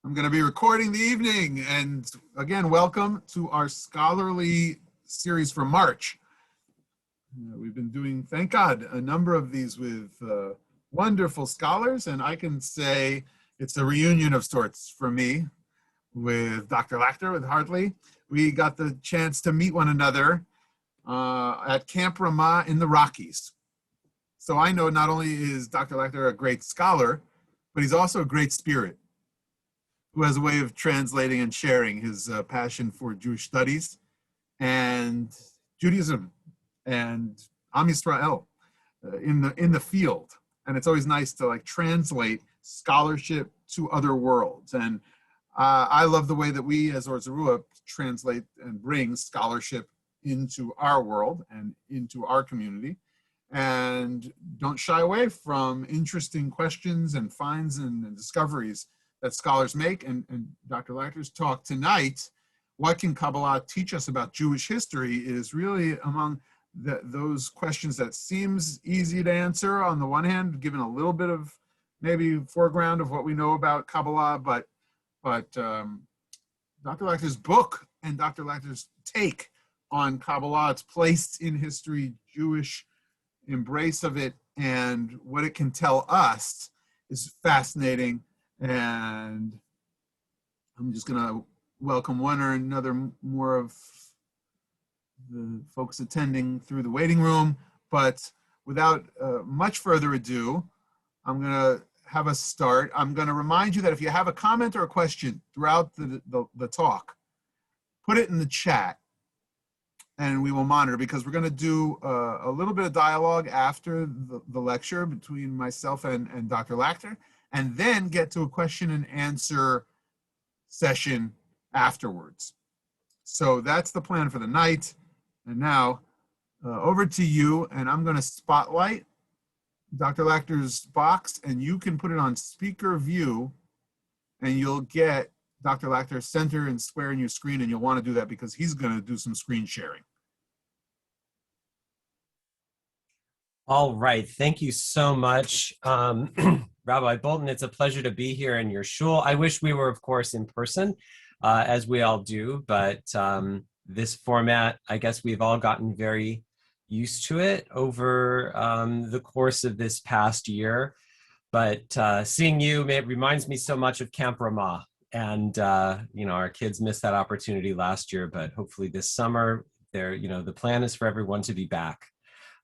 I'm going to be recording the evening, and again, welcome to our scholarly series for March. We've been doing, thank God, a number of these with wonderful scholars, and I can say it's a reunion of sorts for me with Dr. Lachter, with Hartley. We got the chance to meet one another at Camp Ramah in the Rockies. So I know not only is Dr. Lachter a great scholar, but he's also a great spirit who has a way of translating and sharing his passion for Jewish studies and Judaism and Am Yisrael in the field. And it's always nice to translate scholarship to other worlds. And I love the way that we as Or Zarua translate and bring scholarship into our world and into our community, and don't shy away from interesting questions and finds and discoveries that scholars make. And Dr. Lachter's talk tonight, what can Kabbalah teach us about Jewish history, is really among those questions that seems easy to answer on the one hand, given a little bit of maybe foreground of what we know about Kabbalah, but Dr. Lachter's book and Dr. Lachter's take on Kabbalah, its place in history, Jewish embrace of it, and what it can tell us is fascinating. And I'm just going to welcome one or another more of the folks attending through the waiting room. But without much further ado, I'm going to have us start. I'm going to remind you that if you have a comment or a question throughout the talk, put it in the chat and we will monitor, because we're going to do a little bit of dialogue after the lecture between myself and Dr. Lachter, and then get to a question and answer session afterwards. So that's the plan for the night. And now over to you, and I'm going to spotlight Dr. Lachter's box, and you can put it on speaker view, and you'll get Dr. Lachter center and square in your screen, and you'll want to do that because he's going to do some screen sharing. All right, thank you so much, Rabbi Bolton. It's a pleasure to be here in your shul. I wish we were, of course, in person, as we all do, but this format, I guess we've all gotten very used to it over the course of this past year. But seeing you reminds me so much of Camp Ramah. And, our kids missed that opportunity last year, but hopefully this summer, the plan is for everyone to be back.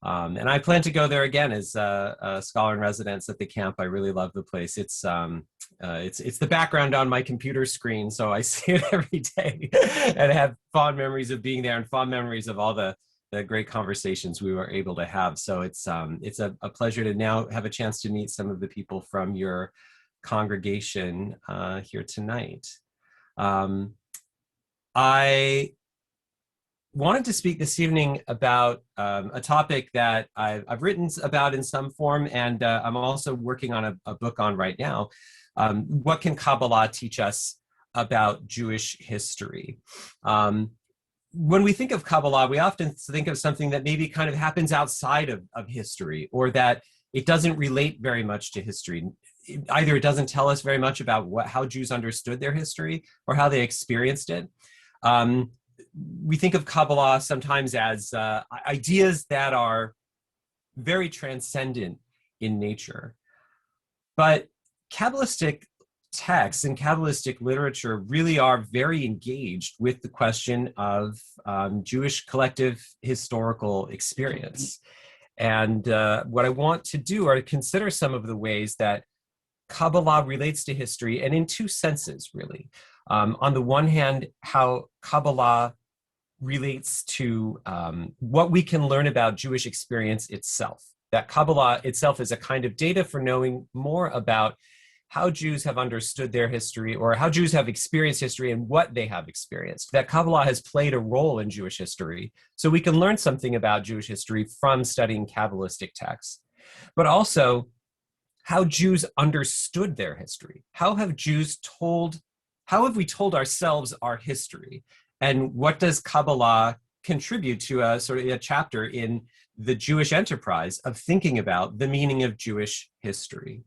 And I plan to go there again as a scholar in residence at the camp. I really love the place. It's the background on my computer screen, so I see it every day, and I have fond memories of being there and fond memories of all the great conversations we were able to have. So it's a pleasure to now have a chance to meet some of the people from your congregation here tonight. I wanted to speak this evening about a topic that I've written about in some form, and I'm also working on a book on right now. What can Kabbalah teach us about Jewish history? When we think of Kabbalah, we often think of something that maybe kind of happens outside of history, or that it doesn't relate very much to history. Either it doesn't tell us very much about how Jews understood their history or how they experienced it. We think of Kabbalah sometimes as ideas that are very transcendent in nature. But Kabbalistic texts and Kabbalistic literature really are very engaged with the question of Jewish collective historical experience. And what I want to do are to consider some of the ways that Kabbalah relates to history, and in two senses, really. On the one hand, how Kabbalah relates to what we can learn about Jewish experience itself. That Kabbalah itself is a kind of data for knowing more about how Jews have understood their history, or how Jews have experienced history and what they have experienced. That Kabbalah has played a role in Jewish history, so we can learn something about Jewish history from studying Kabbalistic texts. But also, how Jews understood their history. How have we told ourselves our history? And what does Kabbalah contribute to a chapter in the Jewish enterprise of thinking about the meaning of Jewish history?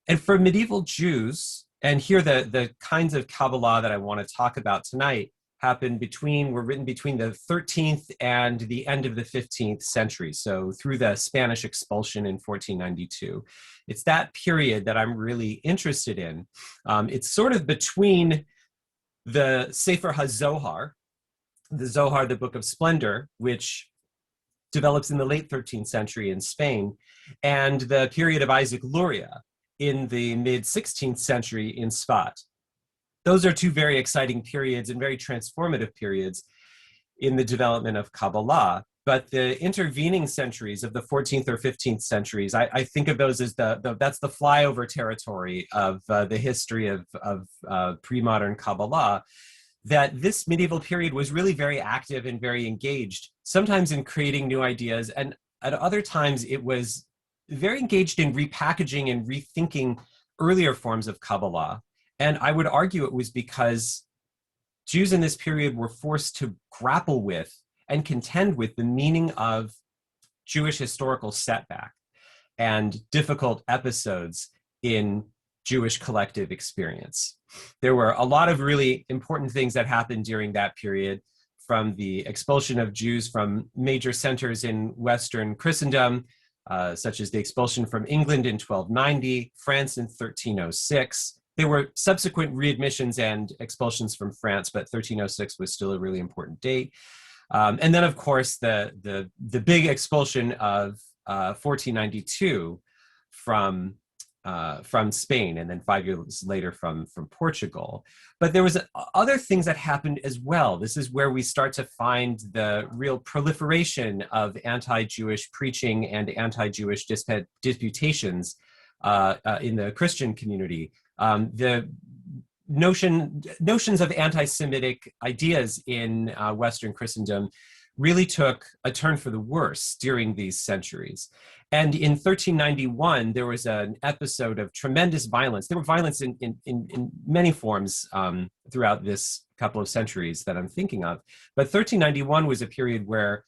And for medieval Jews, And here, the kinds of Kabbalah that I want to talk about tonight were written between the 13th and the end of the 15th century, so through the Spanish expulsion in 1492. It's that period that I'm really interested in. It's sort of between the Sefer HaZohar, the Zohar, the Book of Splendor, which develops in the late 13th century in Spain, and the period of Isaac Luria in the mid-16th century in Sfat. Those are two very exciting periods and very transformative periods in the development of Kabbalah. But the intervening centuries of the 14th or 15th centuries, I think of those as that's the flyover territory of the history of pre-modern Kabbalah, that this medieval period was really very active and very engaged, sometimes in creating new ideas, and at other times it was very engaged in repackaging and rethinking earlier forms of Kabbalah. And I would argue it was because Jews in this period were forced to grapple with and contend with the meaning of Jewish historical setback and difficult episodes in Jewish collective experience. There were a lot of really important things that happened during that period, from the expulsion of Jews from major centers in Western Christendom, such as the expulsion from England in 1290, France in 1306. There were subsequent readmissions and expulsions from France, but 1306 was still a really important date. And then, of course, the big expulsion of 1492 from Spain, and then 5 years later from Portugal. But there was other things that happened as well. This is where we start to find the real proliferation of anti-Jewish preaching and anti-Jewish disputations in the Christian community. The notions of anti-Semitic ideas in Western Christendom really took a turn for the worse during these centuries. And in 1391, there was an episode of tremendous violence. There were violence in many forms throughout this couple of centuries that I'm thinking of. But 1391 was a period where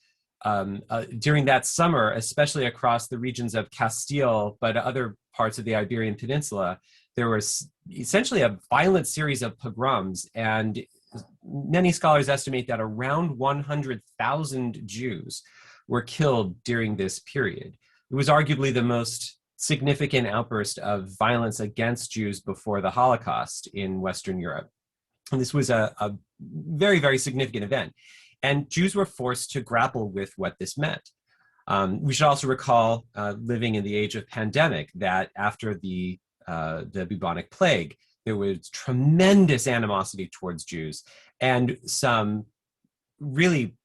during that summer, especially across the regions of Castile, but other parts of the Iberian Peninsula, there was essentially a violent series of pogroms, and many scholars estimate that around 100,000 Jews were killed during this period. It was arguably the most significant outburst of violence against Jews before the Holocaust in Western Europe. And this was a very, very significant event. And Jews were forced to grapple with what this meant. We should also recall, living in the age of pandemic, that after the bubonic plague, there was tremendous animosity towards Jews, and some really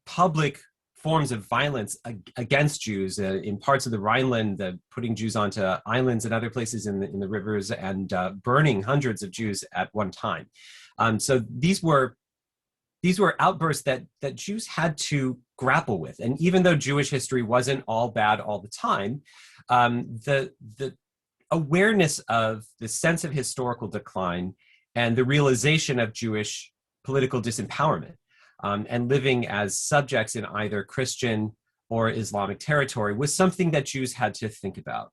public forms of violence against Jews in parts of the Rhineland, putting Jews onto islands and other places in the rivers, and burning hundreds of Jews at one time. So these were outbursts that Jews had to grapple with. And even though Jewish history wasn't all bad all the time, the awareness of the sense of historical decline and the realization of Jewish political disempowerment and living as subjects in either Christian or Islamic territory was something that Jews had to think about.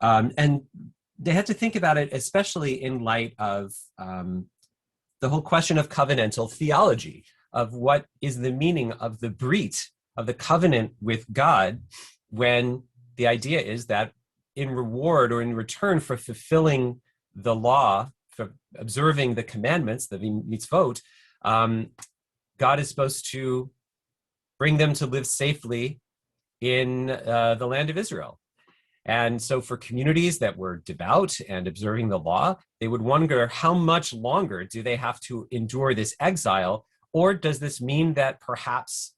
And they had to think about it especially in light of the whole question of covenantal theology, of what is the meaning of the brit, of the covenant with God, when the idea is that in reward or in return for fulfilling the law, for observing the commandments, the mitzvot, God is supposed to bring them to live safely in the land of Israel. And so for communities that were devout and observing the law, they would wonder, how much longer do they have to endure this exile? Or does this mean that perhaps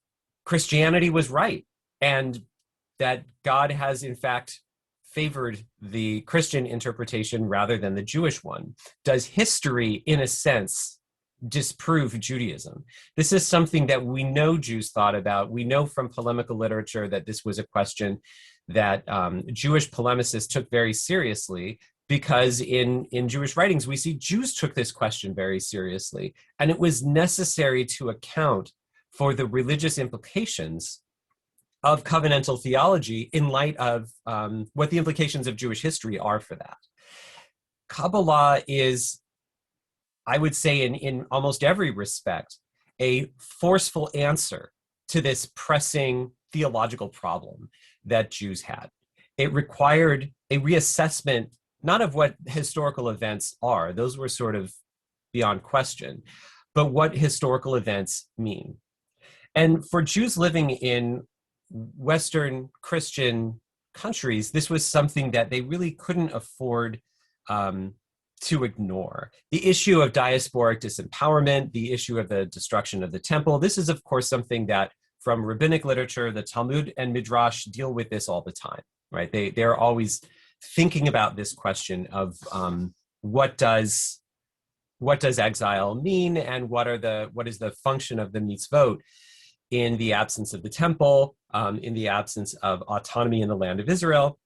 Christianity was right and that God has in fact favored the Christian interpretation rather than the Jewish one? Does history, in a sense, disprove Judaism? This is something that we know Jews thought about. We know from polemical literature that this was a question that Jewish polemicists took very seriously, because in Jewish writings, we see Jews took this question very seriously. And it was necessary to account for the religious implications of covenantal theology in light of what the implications of Jewish history are for that. Kabbalah is, I would say, in almost every respect, a forceful answer to this pressing theological problem that Jews had. It required a reassessment, not of what historical events are, those were sort of beyond question, but what historical events mean. And for Jews living in Western Christian countries, this was something that they really couldn't afford to ignore. The issue of diasporic disempowerment, the issue of the destruction of the temple, this is, of course, something that from rabbinic literature, the Talmud and Midrash deal with this all the time, right? They're always thinking about this question of what does exile mean, and what is the function of the mitzvot in the absence of the temple, in the absence of autonomy in the land of Israel.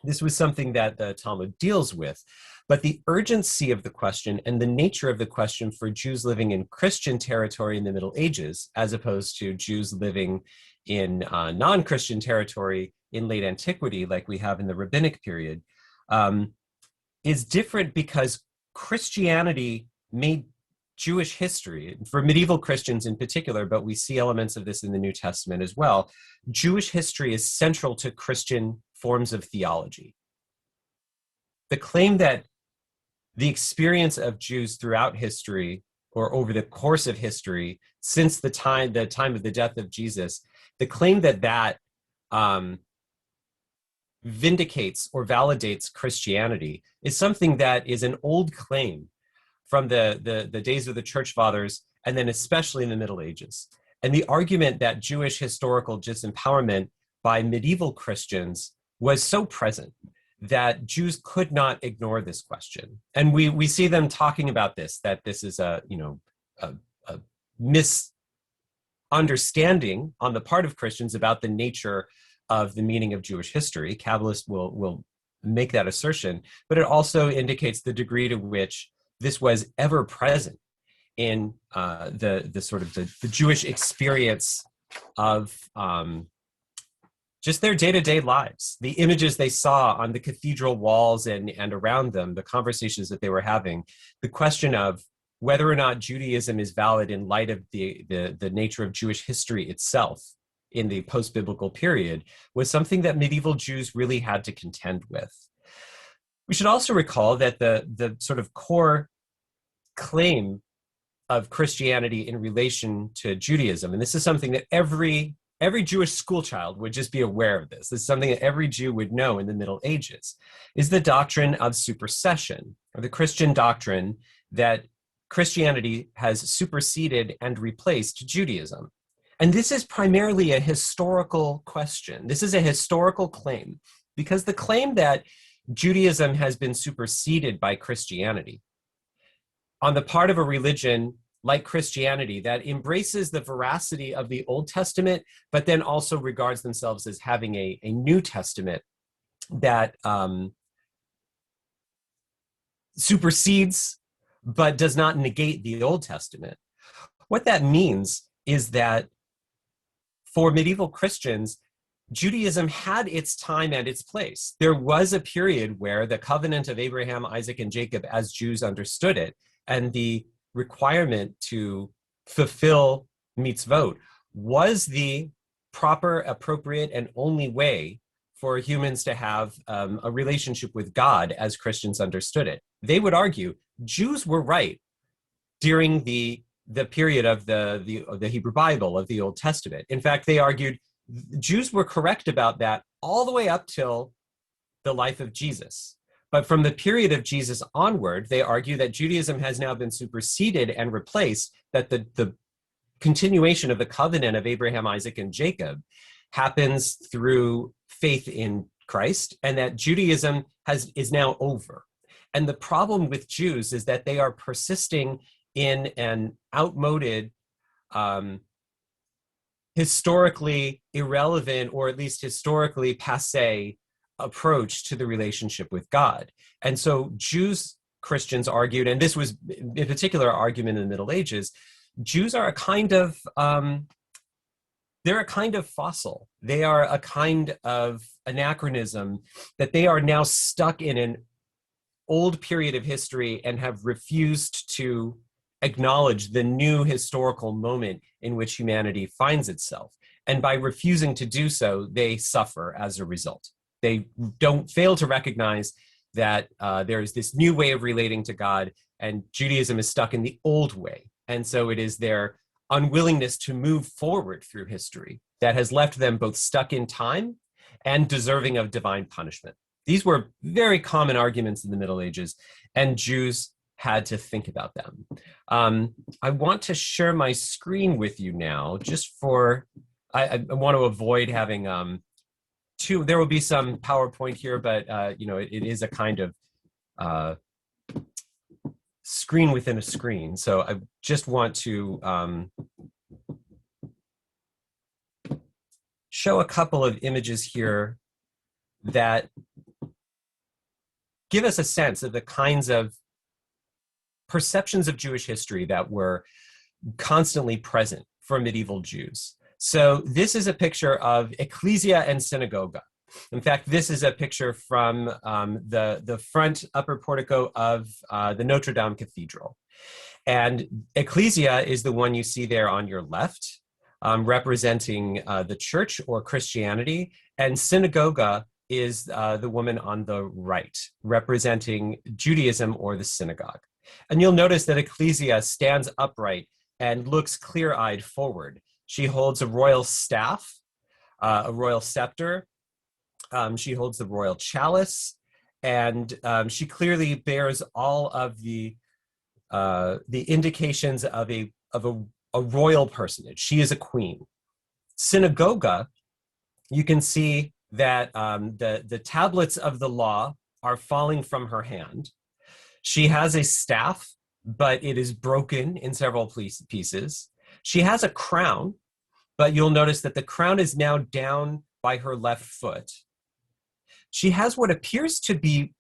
This was something that the Talmud deals with. But the urgency of the question and the nature of the question for Jews living in Christian territory in the Middle Ages, as opposed to Jews living in non-Christian territory in late antiquity, like we have in the rabbinic period, is different because Christianity made Jewish history, for medieval Christians in particular, but we see elements of this in the New Testament as well. Jewish history is central to Christian forms of theology. The claim that the experience of Jews throughout history, or over the course of history, since the time of the death of Jesus, the claim that vindicates or validates Christianity is something that is an old claim from the days of the Church Fathers, and then especially in the Middle Ages. And the argument that Jewish historical disempowerment by medieval Christians was so present that Jews could not ignore this question. And we see them talking about this, that this is a misunderstanding on the part of Christians about the nature of the meaning of Jewish history. Kabbalists will make that assertion, but it also indicates the degree to which this was ever present in the Jewish experience of just their day-to-day lives, the images they saw on the cathedral walls and around them, the conversations that they were having, the question of whether or not Judaism is valid in light of the nature of Jewish history itself in the post-biblical period was something that medieval Jews really had to contend with. We should also recall that the sort of core claim of Christianity in relation to Judaism, and this is something that every Jewish school child would just be aware of this. This is something that every Jew would know in the Middle Ages, is the doctrine of supersession, or the Christian doctrine that Christianity has superseded and replaced Judaism. And this is primarily a historical question. This is a historical claim, because the claim that Judaism has been superseded by Christianity on the part of a religion like Christianity that embraces the veracity of the Old Testament, but then also regards themselves as having a New Testament that supersedes but does not negate the Old Testament. What that means is that for medieval Christians, Judaism had its time and its place. There was a period where the covenant of Abraham, Isaac, and Jacob as Jews understood it, and the requirement to fulfill mitzvot was the proper, appropriate, and only way for humans to have a relationship with God as Christians understood it. They would argue Jews were right during the period of the Hebrew Bible, of the Old Testament. In fact, they argued Jews were correct about that all the way up till the life of Jesus. But from the period of Jesus onward, they argue that Judaism has now been superseded and replaced, that the continuation of the covenant of Abraham, Isaac, and Jacob happens through faith in Christ, and that Judaism is now over. And the problem with Jews is that they are persisting in an outmoded, historically irrelevant, or at least historically passé approach to the relationship with God. And so Christians argued, and this was in particular argument in the Middle Ages, Jews are a kind of fossil. They are a kind of anachronism, that they are now stuck in an old period of history and have refused to acknowledge the new historical moment in which humanity finds itself. And by refusing to do so, they suffer as a result. They don't fail to recognize that there is this new way of relating to God, and Judaism is stuck in the old way. And so it is their unwillingness to move forward through history that has left them both stuck in time and deserving of divine punishment. These were very common arguments in the Middle Ages, and Jews had to think about them. I want to share my screen with you now, just for, I want to avoid having there will be some PowerPoint here, but it is a kind of screen within a screen. So I just want to show a couple of images here that give us a sense of the kinds of perceptions of Jewish history that were constantly present for medieval Jews. So this is a picture of ecclesia and synagoga. In fact, this is a picture from the front upper portico of the Notre Dame Cathedral. And ecclesia is the one you see there on your left, representing the church or Christianity, and synagoga is the woman on the right, representing Judaism or the synagogue. And you'll notice that ecclesia stands upright and looks clear-eyed forward. She holds a royal staff, a royal scepter. She holds the royal chalice, and she clearly bears all of the indications of a royal personage. She is a queen. Synagoga, you can see that the tablets of the law are falling from her hand. She has a staff, but it is broken in several pieces. She has a crown, but you'll notice that the crown is now down by her left foot. She has what appears to be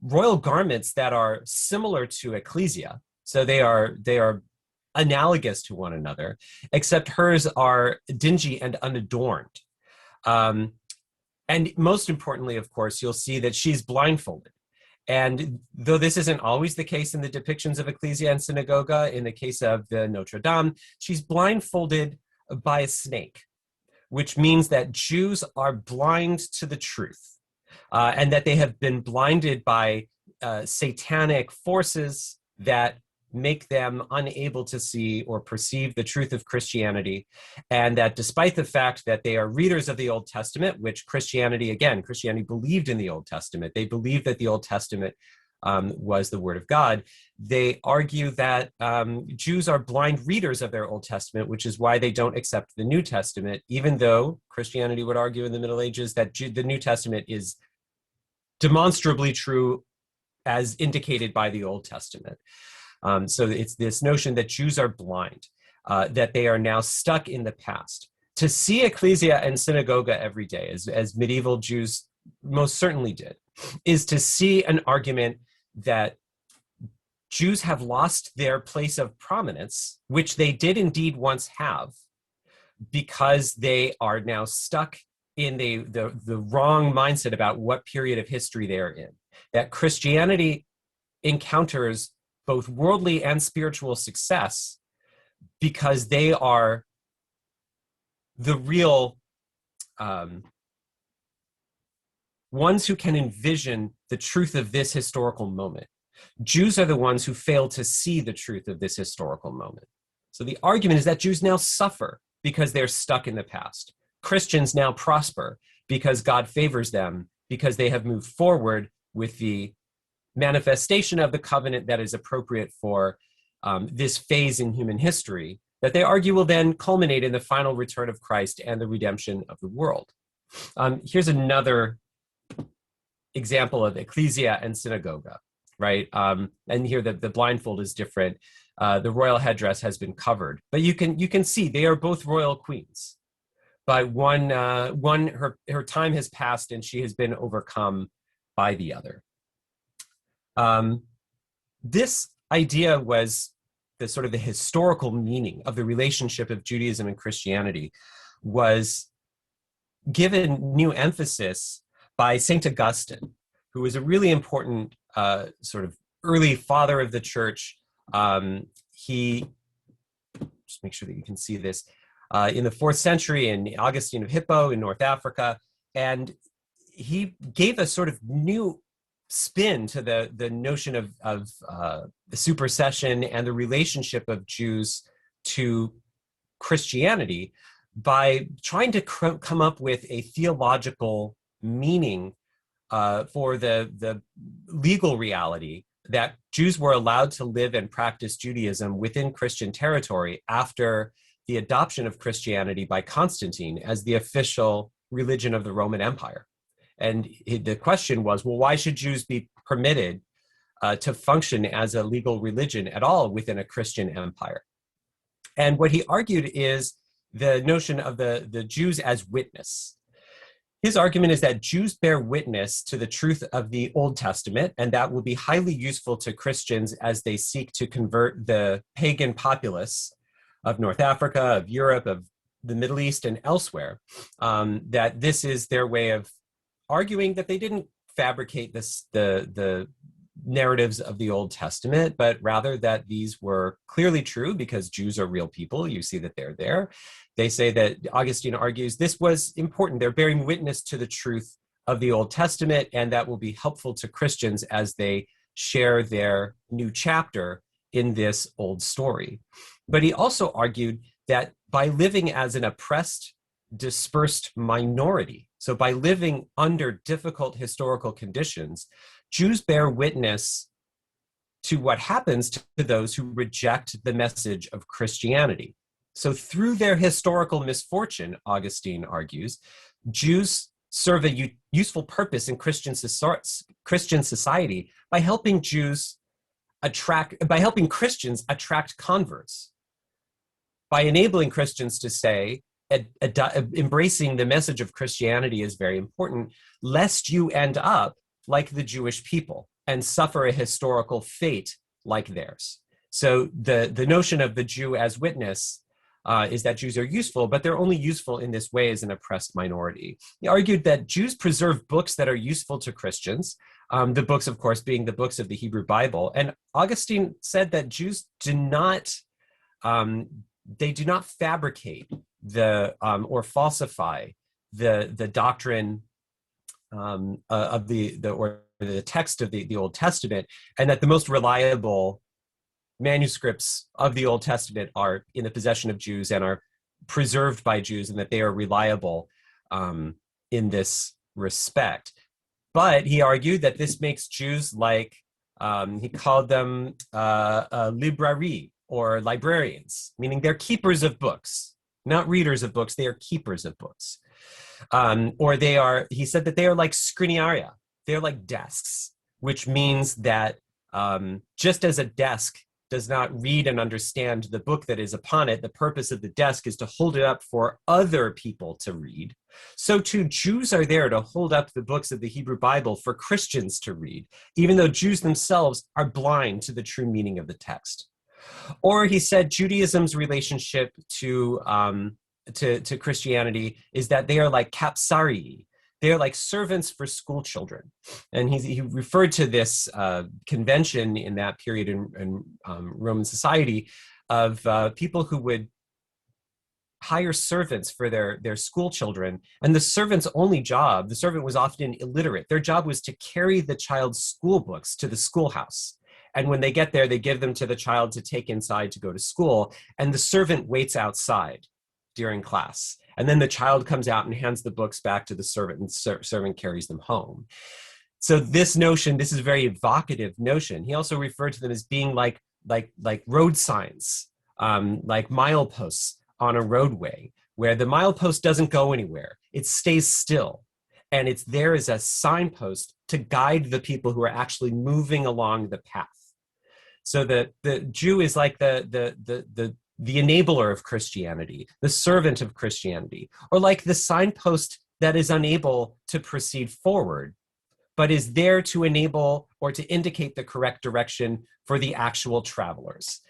royal garments that are similar to ecclesia. So they are analogous to one another, except hers are dingy and unadorned. And most importantly, of course, you'll see that she's blindfolded. And though this isn't always the case in the depictions of ecclesia and synagoga, in the case of the Notre Dame, she's blindfolded by a snake, which means that Jews are blind to the truth, and that they have been blinded by satanic forces that make them unable to see or perceive the truth of Christianity, and that despite the fact that they are readers of the Old Testament, which Christianity believed in the Old Testament, they believed that the Old Testament was the Word of God, they argue that Jews are blind readers of their Old Testament, which is why they don't accept the New Testament, even though Christianity would argue in the Middle Ages that the New Testament is demonstrably true as indicated by the Old Testament. So it's this notion that Jews are blind, that they are now stuck in the past. To see ecclesia and synagoga every day, as medieval Jews most certainly did, is to see an argument that Jews have lost their place of prominence, which they did indeed once have, because they are now stuck in the wrong mindset about what period of history they are in. That Christianity encounters both worldly and spiritual success because they are the real ones who can envision the truth of this historical moment. Jews are the ones who fail to see the truth of this historical moment. So the argument is that Jews now suffer because they're stuck in the past. Christians now prosper because God favors them, because they have moved forward with the manifestation of the covenant that is appropriate for this phase in human history, that they argue will then culminate in the final return of Christ and the redemption of the world. Here's another example of ecclesia and synagoga, right? And here the blindfold is different. The royal headdress has been covered, but you can see they are both royal queens. But one her time has passed and she has been overcome by the other. This idea was the sort of the historical meaning of the relationship of Judaism and Christianity was given new emphasis by Saint Augustine, who was a really important sort of early father of the church. He, just make sure that you can see this, in the 4th century in Augustine of Hippo in North Africa. And he gave a sort of new spin to the notion of the supersession and the relationship of Jews to Christianity by trying to come up with a theological meaning for the legal reality that Jews were allowed to live and practice Judaism within Christian territory after the adoption of Christianity by Constantine as the official religion of the Roman Empire. And the question was, well, why should Jews be permitted to function as a legal religion at all within a Christian empire? And what he argued is the notion of the Jews as witness. His argument is that Jews bear witness to the truth of the Old Testament, and that will be highly useful to Christians as they seek to convert the pagan populace of North Africa, of Europe, of the Middle East, and elsewhere. That this is their way of arguing that they didn't fabricate the narratives of the Old Testament, but rather that these were clearly true because Jews are real people. You see that they're there. They say that Augustine argues this was important. They're bearing witness to the truth of the Old Testament, and that will be helpful to Christians as they share their new chapter in this old story. But he also argued that by living as an oppressed, dispersed minority, so by living under difficult historical conditions, Jews bear witness to what happens to those who reject the message of Christianity. So through their historical misfortune, Augustine argues, Jews serve a useful purpose in Christian society by helping Christians attract converts, by enabling Christians to say, embracing the message of Christianity is very important, lest you end up like the Jewish people and suffer a historical fate like theirs. So the notion of the Jew as witness is that Jews are useful, but they're only useful in this way as an oppressed minority. He argued that Jews preserve books that are useful to Christians, the books, of course, being the books of the Hebrew Bible. And Augustine said that Jews do not fabricate or falsify the doctrine of the text of the Old Testament, and that the most reliable manuscripts of the Old Testament are in the possession of Jews and are preserved by Jews, and that they are reliable in this respect. But he argued that this makes Jews like, he called them librari, or librarians, meaning they're keepers of books, not readers of books, they are keepers of books. He said that they are like scriniaria, they're like desks, which means that just as a desk does not read and understand the book that is upon it, the purpose of the desk is to hold it up for other people to read. So too, Jews are there to hold up the books of the Hebrew Bible for Christians to read, even though Jews themselves are blind to the true meaning of the text. Or he said Judaism's relationship to Christianity is that they are like kapsarii. They are like servants for school children. And he referred to this convention in that period in Roman society of people who would hire servants for their school children. And the servant's only job, the servant was often illiterate. Their job was to carry the child's school books to the schoolhouse. And when they get there, they give them to the child to take inside to go to school. And the servant waits outside during class. And then the child comes out and hands the books back to the servant, and the servant carries them home. So this notion, this is a very evocative notion. He also referred to them as being like road signs, like mileposts on a roadway, where the milepost doesn't go anywhere. It stays still. And it's there as a signpost to guide the people who are actually moving along the path. So the Jew is like the enabler of Christianity, the servant of Christianity, or like the signpost that is unable to proceed forward, but is there to enable or to indicate the correct direction for the actual travelers.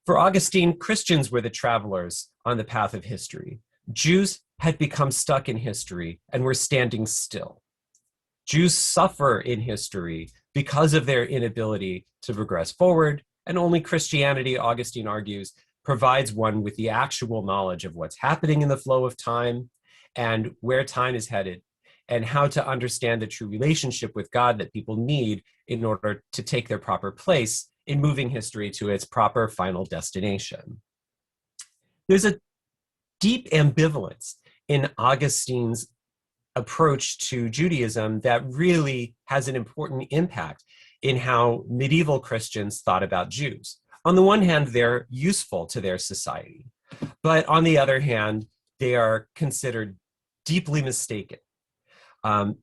For Augustine, Christians were the travelers on the path of history. Jews had become stuck in history and were standing still. Jews suffer in history because of their inability to progress forward, and only Christianity, Augustine argues, provides one with the actual knowledge of what's happening in the flow of time and where time is headed, and how to understand the true relationship with God that people need in order to take their proper place in moving history to its proper final destination. There's a deep ambivalence in Augustine's approach to Judaism that really has an important impact in how medieval Christians thought about Jews. On the one hand, they're useful to their society, but on the other hand, they are considered deeply mistaken.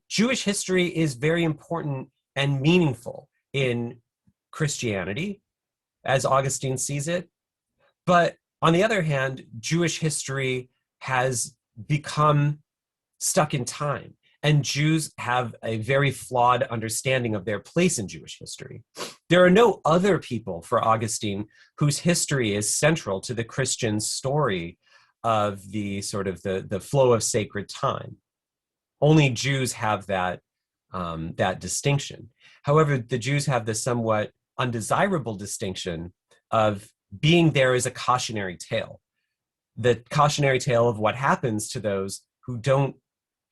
Jewish history is very important and meaningful in Christianity, as Augustine sees it. But on the other hand, Jewish history has become stuck in time, and Jews have a very flawed understanding of their place in Jewish history. There are no other people for Augustine whose history is central to the Christian story of the sort of the flow of sacred time. Only Jews have that distinction. However, the Jews have the somewhat undesirable distinction of being there as a cautionary tale. The cautionary tale of what happens to those who don't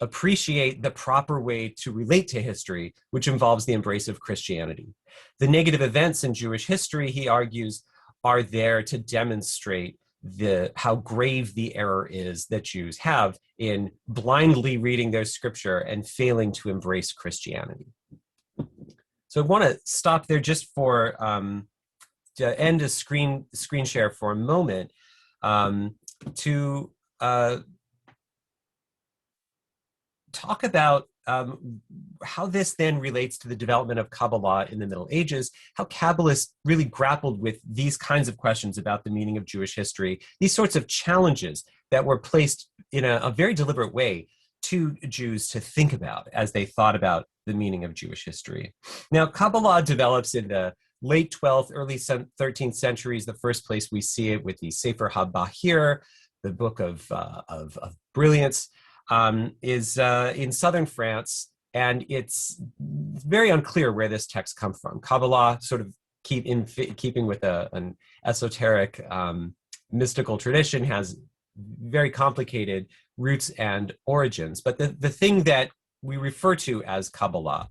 appreciate the proper way to relate to history, which involves the embrace of Christianity. The negative events in Jewish history, he argues, are there to demonstrate how grave the error is that Jews have in blindly reading their scripture and failing to embrace Christianity. So I want to stop there just for to end a screen share for a moment to talk about how this then relates to the development of Kabbalah in the Middle Ages, how Kabbalists really grappled with these kinds of questions about the meaning of Jewish history, these sorts of challenges that were placed in a very deliberate way to Jews to think about as they thought about the meaning of Jewish history. Now, Kabbalah develops in the late 12th, early 13th centuries. The first place we see it with the Sefer HaBahir, the Book of Brilliance, is in southern France, and it's very unclear where this text comes from. Kabbalah sort of keeping with an esoteric mystical tradition has very complicated roots and origins, but the thing that we refer to as Kabbalah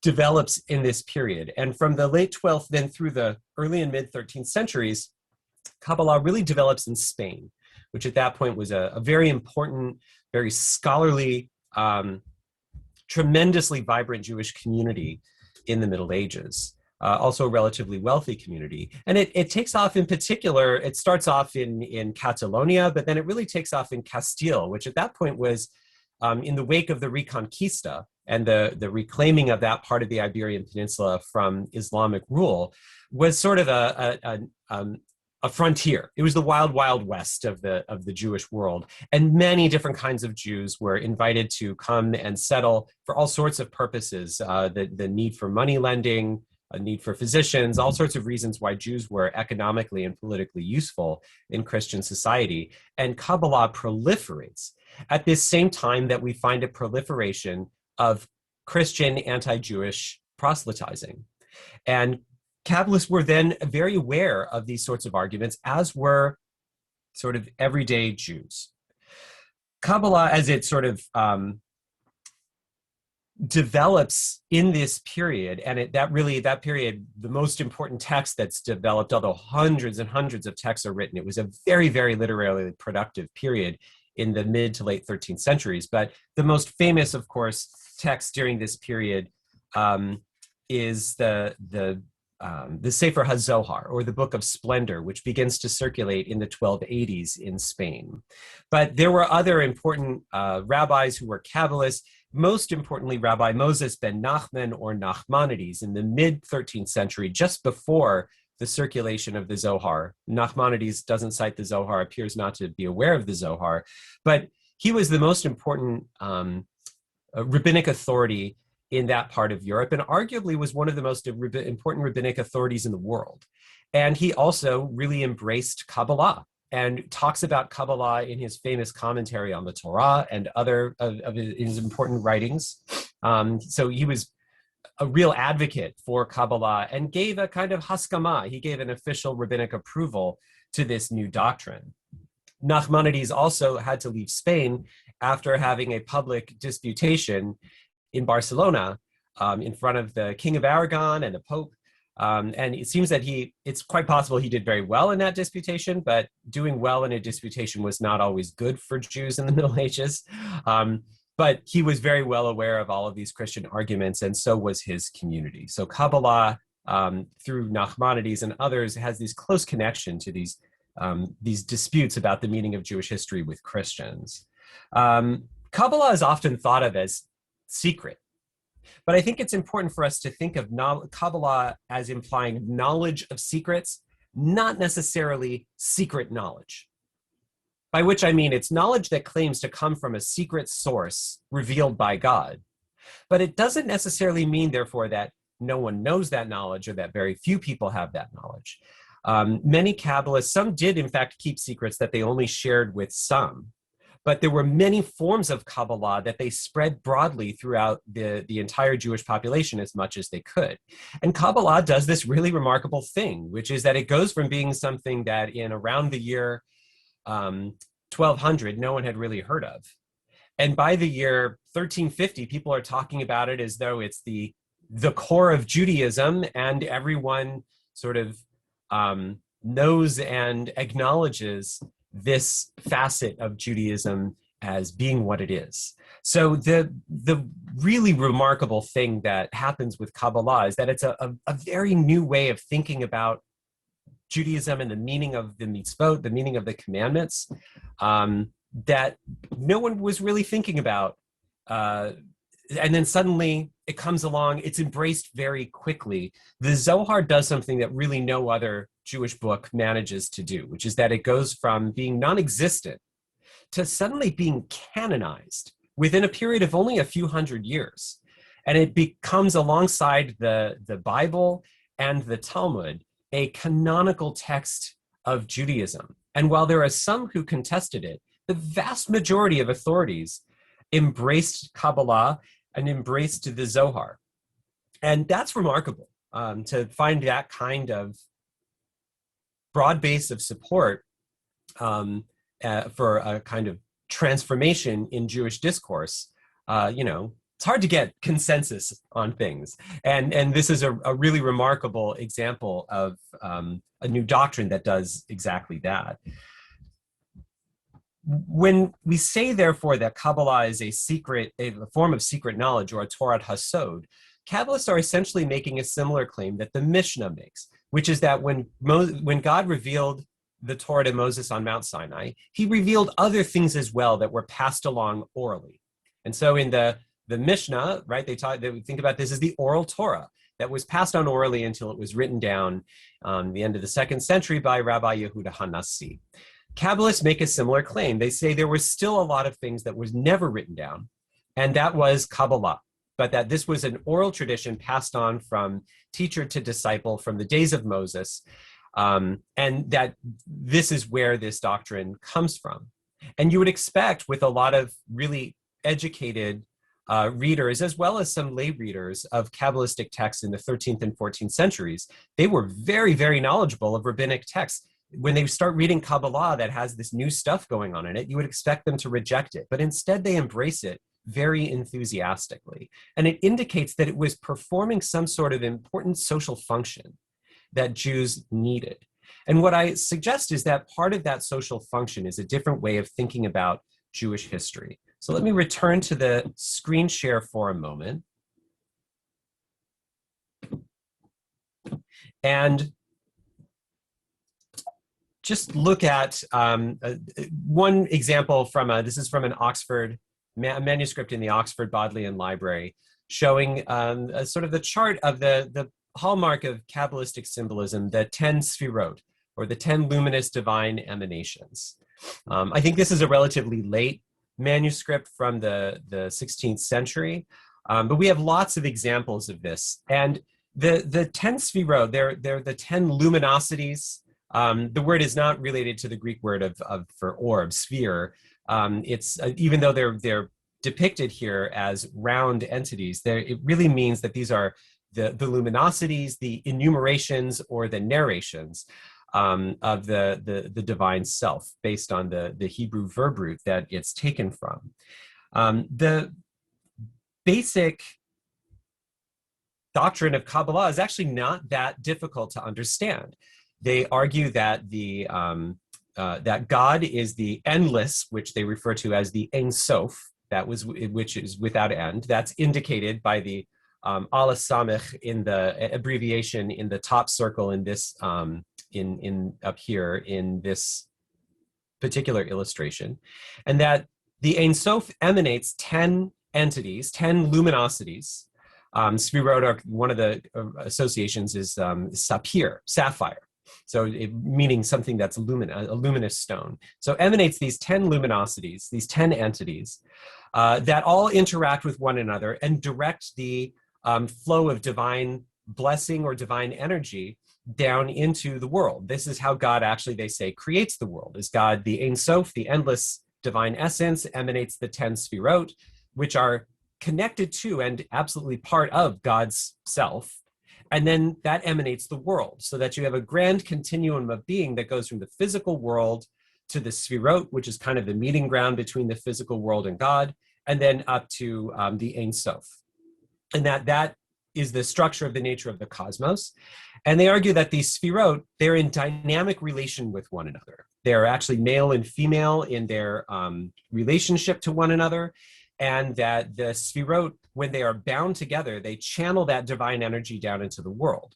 develops in this period. And from the late 12th then through the early and mid 13th centuries, Kabbalah really develops in Spain, which at that point was a very important, very scholarly, tremendously vibrant Jewish community in the Middle Ages, also a relatively wealthy community. And it takes off in particular, it starts off in Catalonia, but then it really takes off in Castile, which at that point was in the wake of the Reconquista and the reclaiming of that part of the Iberian Peninsula from Islamic rule, was sort of a frontier. It was the wild, wild west of the Jewish world. And many different kinds of Jews were invited to come and settle for all sorts of purposes, the need for money lending, a need for physicians, all sorts of reasons why Jews were economically and politically useful in Christian society. And Kabbalah proliferates at this same time that we find a proliferation of Christian anti-Jewish proselytizing. And Kabbalists were then very aware of these sorts of arguments, as were sort of everyday Jews. Kabbalah, as it sort of develops in this period, and that period, the most important text that's developed, although hundreds and hundreds of texts are written, it was a very, very literarily productive period in the mid to late 13th centuries. But the most famous, of course, text during this period is the Sefer HaZohar, or the Book of Splendor, which begins to circulate in the 1280s in Spain. But there were other important rabbis who were Kabbalists, most importantly, Rabbi Moses ben Nachman, or Nachmanides, in the mid-13th century, just before the circulation of the Zohar. Nachmanides doesn't cite the Zohar, appears not to be aware of the Zohar, but he was the most important rabbinic authority in that part of Europe, and arguably was one of the most important rabbinic authorities in the world. And he also really embraced Kabbalah and talks about Kabbalah in his famous commentary on the Torah and other of his important writings. So he was a real advocate for Kabbalah and gave a kind of haskama. He gave an official rabbinic approval to this new doctrine. Nachmanides also had to leave Spain after having a public disputation in Barcelona in front of the King of Aragon and the Pope. And it seems that it's quite possible he did very well in that disputation, but doing well in a disputation was not always good for Jews in the Middle Ages. But he was very well aware of all of these Christian arguments, and so was his community. So Kabbalah, through Nachmanides and others, has this close connection to these disputes about the meaning of Jewish history with Christians. Kabbalah is often thought of as secret, but I think it's important for us to think of Kabbalah as implying knowledge of secrets, not necessarily secret knowledge. By which I mean it's knowledge that claims to come from a secret source revealed by God. But it doesn't necessarily mean, therefore, that no one knows that knowledge or that very few people have that knowledge. Many Kabbalists, some did in fact keep secrets that they only shared with some, but there were many forms of Kabbalah that they spread broadly throughout the entire Jewish population as much as they could. And Kabbalah does this really remarkable thing, which is that it goes from being something that in around the year 1200, no one had really heard of. And by the year 1350, people are talking about it as though it's the core of Judaism, and everyone sort of knows and acknowledges this facet of Judaism as being what it is. So the really remarkable thing that happens with Kabbalah is that it's a very new way of thinking about Judaism and the meaning of the mitzvot, the meaning of the commandments, that no one was really thinking about. And then suddenly it comes along, it's embraced very quickly. The Zohar does something that really no other Jewish book manages to do, which is that it goes from being non-existent to suddenly being canonized within a period of only a few hundred years. And it becomes, alongside the Bible and the Talmud, a canonical text of Judaism. And while there are some who contested it, the vast majority of authorities embraced Kabbalah and embraced the Zohar. And that's remarkable, to find that kind of broad base of support for a kind of transformation in Jewish discourse. It's hard to get consensus on things. And this is a really remarkable example of a new doctrine that does exactly that. When we say, therefore, that Kabbalah is a form of secret knowledge, or a Torah Hasod, Kabbalists are essentially making a similar claim that the Mishnah makes, which is that when God revealed the Torah to Moses on Mount Sinai, he revealed other things as well that were passed along orally. And so in the Mishnah, right, they think about this as the oral Torah that was passed on orally until it was written down the end of the 2nd century by Rabbi Yehuda Hanassi. Kabbalists make a similar claim. They say there was still a lot of things that was never written down, and that was Kabbalah, but that this was an oral tradition passed on from teacher to disciple from the days of Moses, and that this is where this doctrine comes from. And you would expect, with a lot of really educated readers, as well as some lay readers of Kabbalistic texts in the 13th and 14th centuries, they were very, very knowledgeable of rabbinic texts. When they start reading Kabbalah that has this new stuff going on in it, you would expect them to reject it, but instead they embrace it very enthusiastically. And it indicates that it was performing some sort of important social function that Jews needed. And what I suggest is that part of that social function is a different way of thinking about Jewish history. So let me return to the screen share for a moment. And just look at one example from this is from an Oxford manuscript in the Oxford Bodleian Library, showing sort of the chart of the hallmark of Kabbalistic symbolism, the 10 sfirot, or the 10 luminous divine emanations. I think this is a relatively late manuscript from the 16th century, but we have lots of examples of this. And the 10 sfirot, they're the 10 luminosities. The word is not related to the Greek word for orb, sphere. It's even though they're depicted here as round entities, it really means that these are the luminosities, the enumerations, or the narrations of the divine self, based on the Hebrew verb root that it's taken from. The basic doctrine of Kabbalah is actually not that difficult to understand. They argue that that God is the endless, which they refer to as the Ein Sof, which is without end. That's indicated by the Aleph Samech in the abbreviation in the top circle in this up here in this particular illustration, and that the Ein Sof emanates 10 entities, 10 luminosities. Sfirot are one of the associations is sapphire, sapphire. So meaning something that's a luminous stone. So emanates these 10 luminosities, these 10 entities that all interact with one another and direct the flow of divine blessing or divine energy down into the world. This is how God actually, they say, creates the world. Is God the Ein Sof, the endless divine essence, emanates the 10 Sfirot, which are connected to and absolutely part of God's self. And then that emanates the world, so that you have a grand continuum of being that goes from the physical world to the Sfirot, which is kind of the meeting ground between the physical world and God, and then up to the Ein Sof. And that is the structure of the nature of the cosmos. And they argue that these Sfirot, they're in dynamic relation with one another. They're actually male and female in their relationship to one another. And that the Sfirot, when they are bound together, they channel that divine energy down into the world.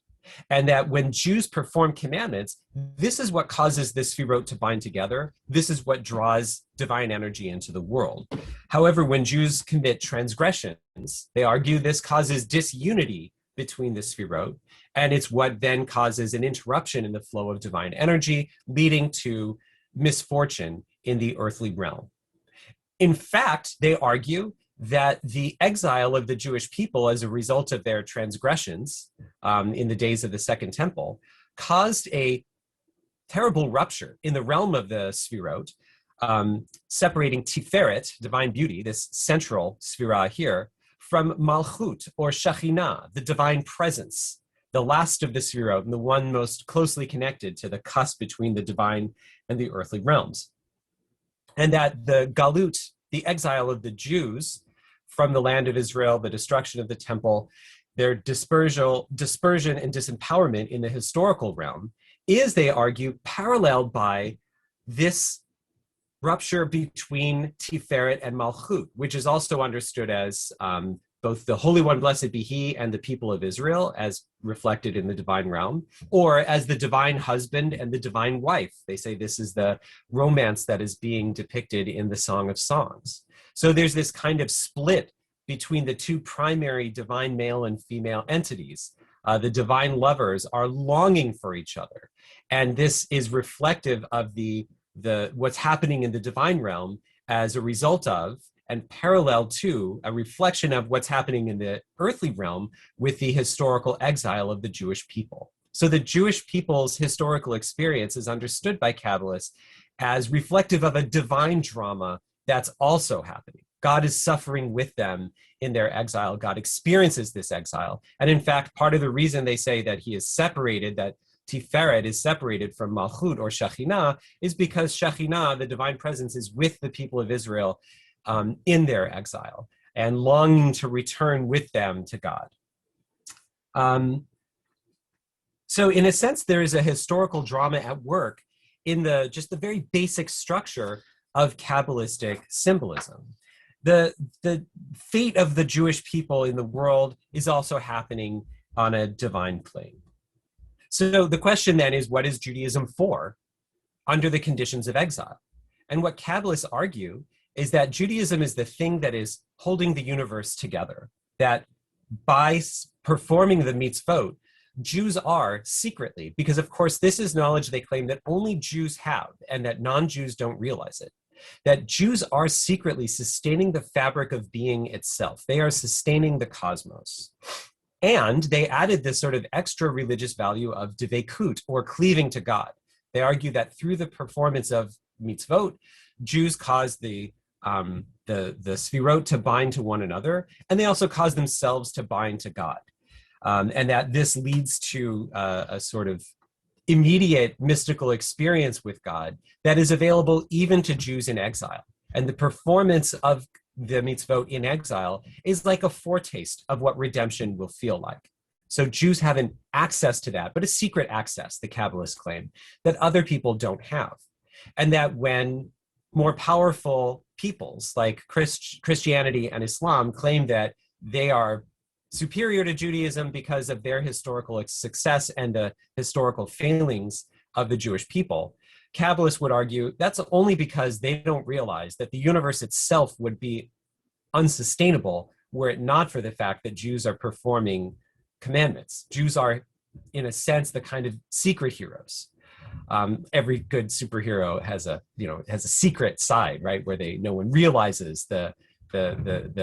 And that when Jews perform commandments, this is what causes the Sfirot to bind together. This is what draws divine energy into the world. However, when Jews commit transgressions, they argue this causes disunity between the Sfirot, and it's what then causes an interruption in the flow of divine energy, leading to misfortune in the earthly realm. In fact, they argue that the exile of the Jewish people as a result of their transgressions in the days of the Second Temple caused a terrible rupture in the realm of the Sfirot, separating Tiferet, divine beauty, this central Sfirah here, from Malchut, or Shekhinah, the divine presence, the last of the Sfirot and the one most closely connected to the cusp between the divine and the earthly realms. And that the Galut, the exile of the Jews from the land of Israel, the destruction of the temple, their dispersion and disempowerment in the historical realm is, they argue, paralleled by this rupture between Tiferet and Malchut, which is also understood as both the Holy One, blessed be He, and the people of Israel, as reflected in the divine realm, or as the divine husband and the divine wife. They say this is the romance that is being depicted in the Song of Songs. So there's this kind of split between the two primary divine male and female entities. The divine lovers are longing for each other. And this is reflective of what's happening in the divine realm as a result of and parallel to a reflection of what's happening in the earthly realm with the historical exile of the Jewish people. So the Jewish people's historical experience is understood by Kabbalists as reflective of a divine drama that's also happening. God is suffering with them in their exile. God experiences this exile. And in fact, part of the reason they say that he is separated, that Tiferet is separated from Malchut or Shekhinah, is because Shekhinah, the divine presence, is with the people of Israel in their exile and longing to return with them to God. So in a sense, there is a historical drama at work in just the very basic structure of Kabbalistic symbolism. The fate of the Jewish people in the world is also happening on a divine plane. So the question then is, what is Judaism for under the conditions of exile? And what Kabbalists argue is that Judaism is the thing that is holding the universe together, that by performing the mitzvot, Jews are secretly, because of course this is knowledge they claim that only Jews have and that non-Jews don't realize it, that Jews are secretly sustaining the fabric of being itself. They are sustaining the cosmos. And they added this sort of extra religious value of devekut, or cleaving to God. They argue that through the performance of mitzvot, Jews cause the the sfirot to bind to one another, and they also cause themselves to bind to God. And that this leads to a sort of immediate mystical experience with God that is available even to Jews in exile. And the performance of the mitzvot in exile is like a foretaste of what redemption will feel like. So Jews have an access to that, but a secret access, the Kabbalists claim, that other people don't have. And that when more powerful peoples like Christianity and Islam claim that they are superior to Judaism because of their historical success and the historical failings of the Jewish people, Kabbalists would argue that's only because they don't realize that the universe itself would be unsustainable were it not for the fact that Jews are performing commandments. Jews are, in a sense, the kind of secret heroes. Every good superhero has a secret side, right, where no one realizes the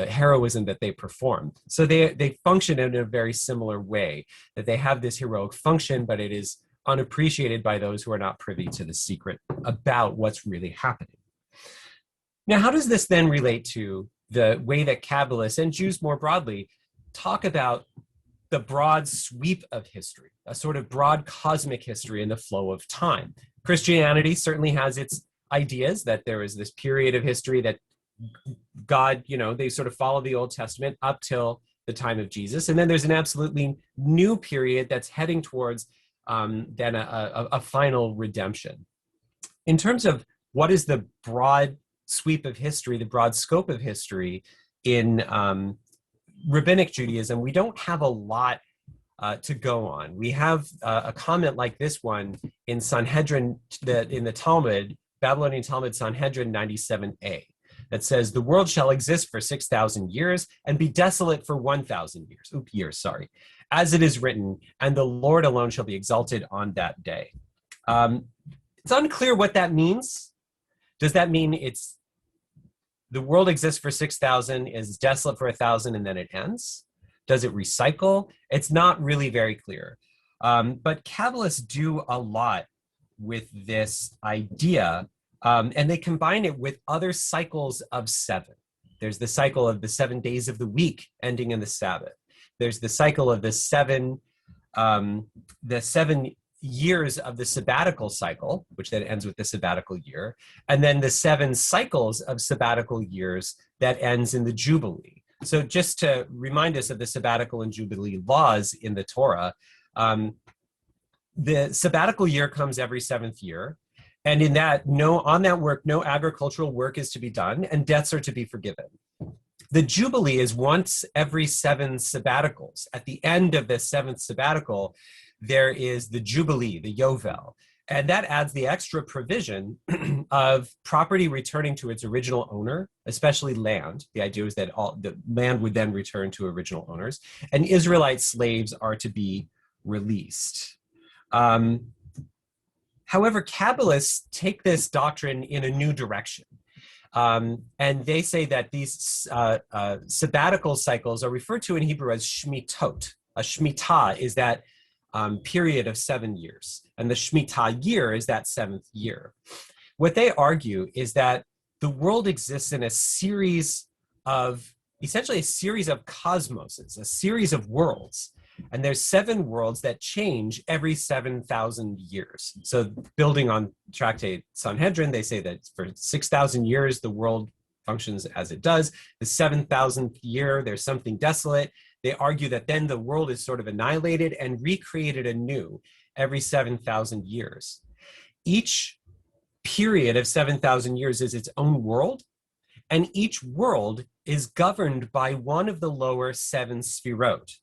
heroism that they perform. So they function in a very similar way, that they have this heroic function, but it is unappreciated by those who are not privy to the secret about what's really happening. Now, how does this then relate to the way that Kabbalists and Jews more broadly talk about the broad sweep of history, a sort of broad cosmic history in the flow of time? Christianity certainly has its ideas that there is this period of history that God, they sort of follow the Old Testament up till the time of Jesus. And then there's an absolutely new period that's heading towards then a final redemption. In terms of what is the broad sweep of history, the broad scope of history in Rabbinic Judaism, we don't have a lot to go on. We have a comment like this one in Sanhedrin, in the Talmud, Babylonian Talmud, Sanhedrin 97a, that says, "The world shall exist for 6,000 years and be desolate for 1,000 years. As it is written, and the Lord alone shall be exalted on that day." It's unclear what that means. Does that mean the world exists for 6,000, is desolate for 1,000, and then it ends? Does it recycle? It's not really very clear. But Kabbalists do a lot with this idea, and they combine it with other cycles of seven. There's the cycle of the 7 days of the week ending in the Sabbath. There's the cycle of the seven years of the sabbatical cycle, which then ends with the sabbatical year, and then the 7 cycles of sabbatical years that ends in the Jubilee. So just to remind us of the sabbatical and Jubilee laws in the Torah, the sabbatical year comes every 7th year, and on that work, no agricultural work is to be done, and debts are to be forgiven. The Jubilee is once every 7 sabbaticals. At the end of the 7th sabbatical, there is the Jubilee, the Yovel, and that adds the extra provision of property returning to its original owner, especially land. The idea is that the land would then return to original owners, and Israelite slaves are to be released. However, Kabbalists take this doctrine in a new direction. And they say that these sabbatical cycles are referred to in Hebrew as shmitot. A shmitah is that period of 7 years, and the Shemitah year is that 7th year. What they argue is that the world exists in essentially a series of cosmoses, a series of worlds, and there's 7 worlds that change every 7,000 years. So building on Tractate Sanhedrin, they say that for 6,000 years, the world functions as it does. The 7,000th year, there's something desolate. They argue that then the world is sort of annihilated and recreated anew every 7,000 years. Each period of 7,000 years is its own world, and each world is governed by one of the lower 7 sfirot.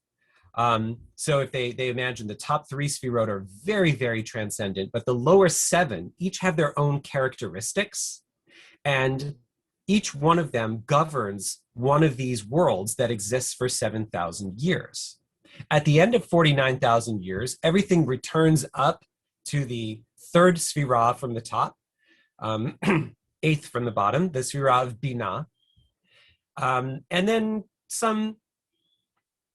So if they imagine the top 3 sfirot are very, very transcendent, but the lower 7 each have their own characteristics, and each one of them governs one of these worlds that exists for 7,000 years. At the end of 49,000 years, everything returns up to the 3rd sphira from the top, 8th from the bottom, the sphira of Binah. And then some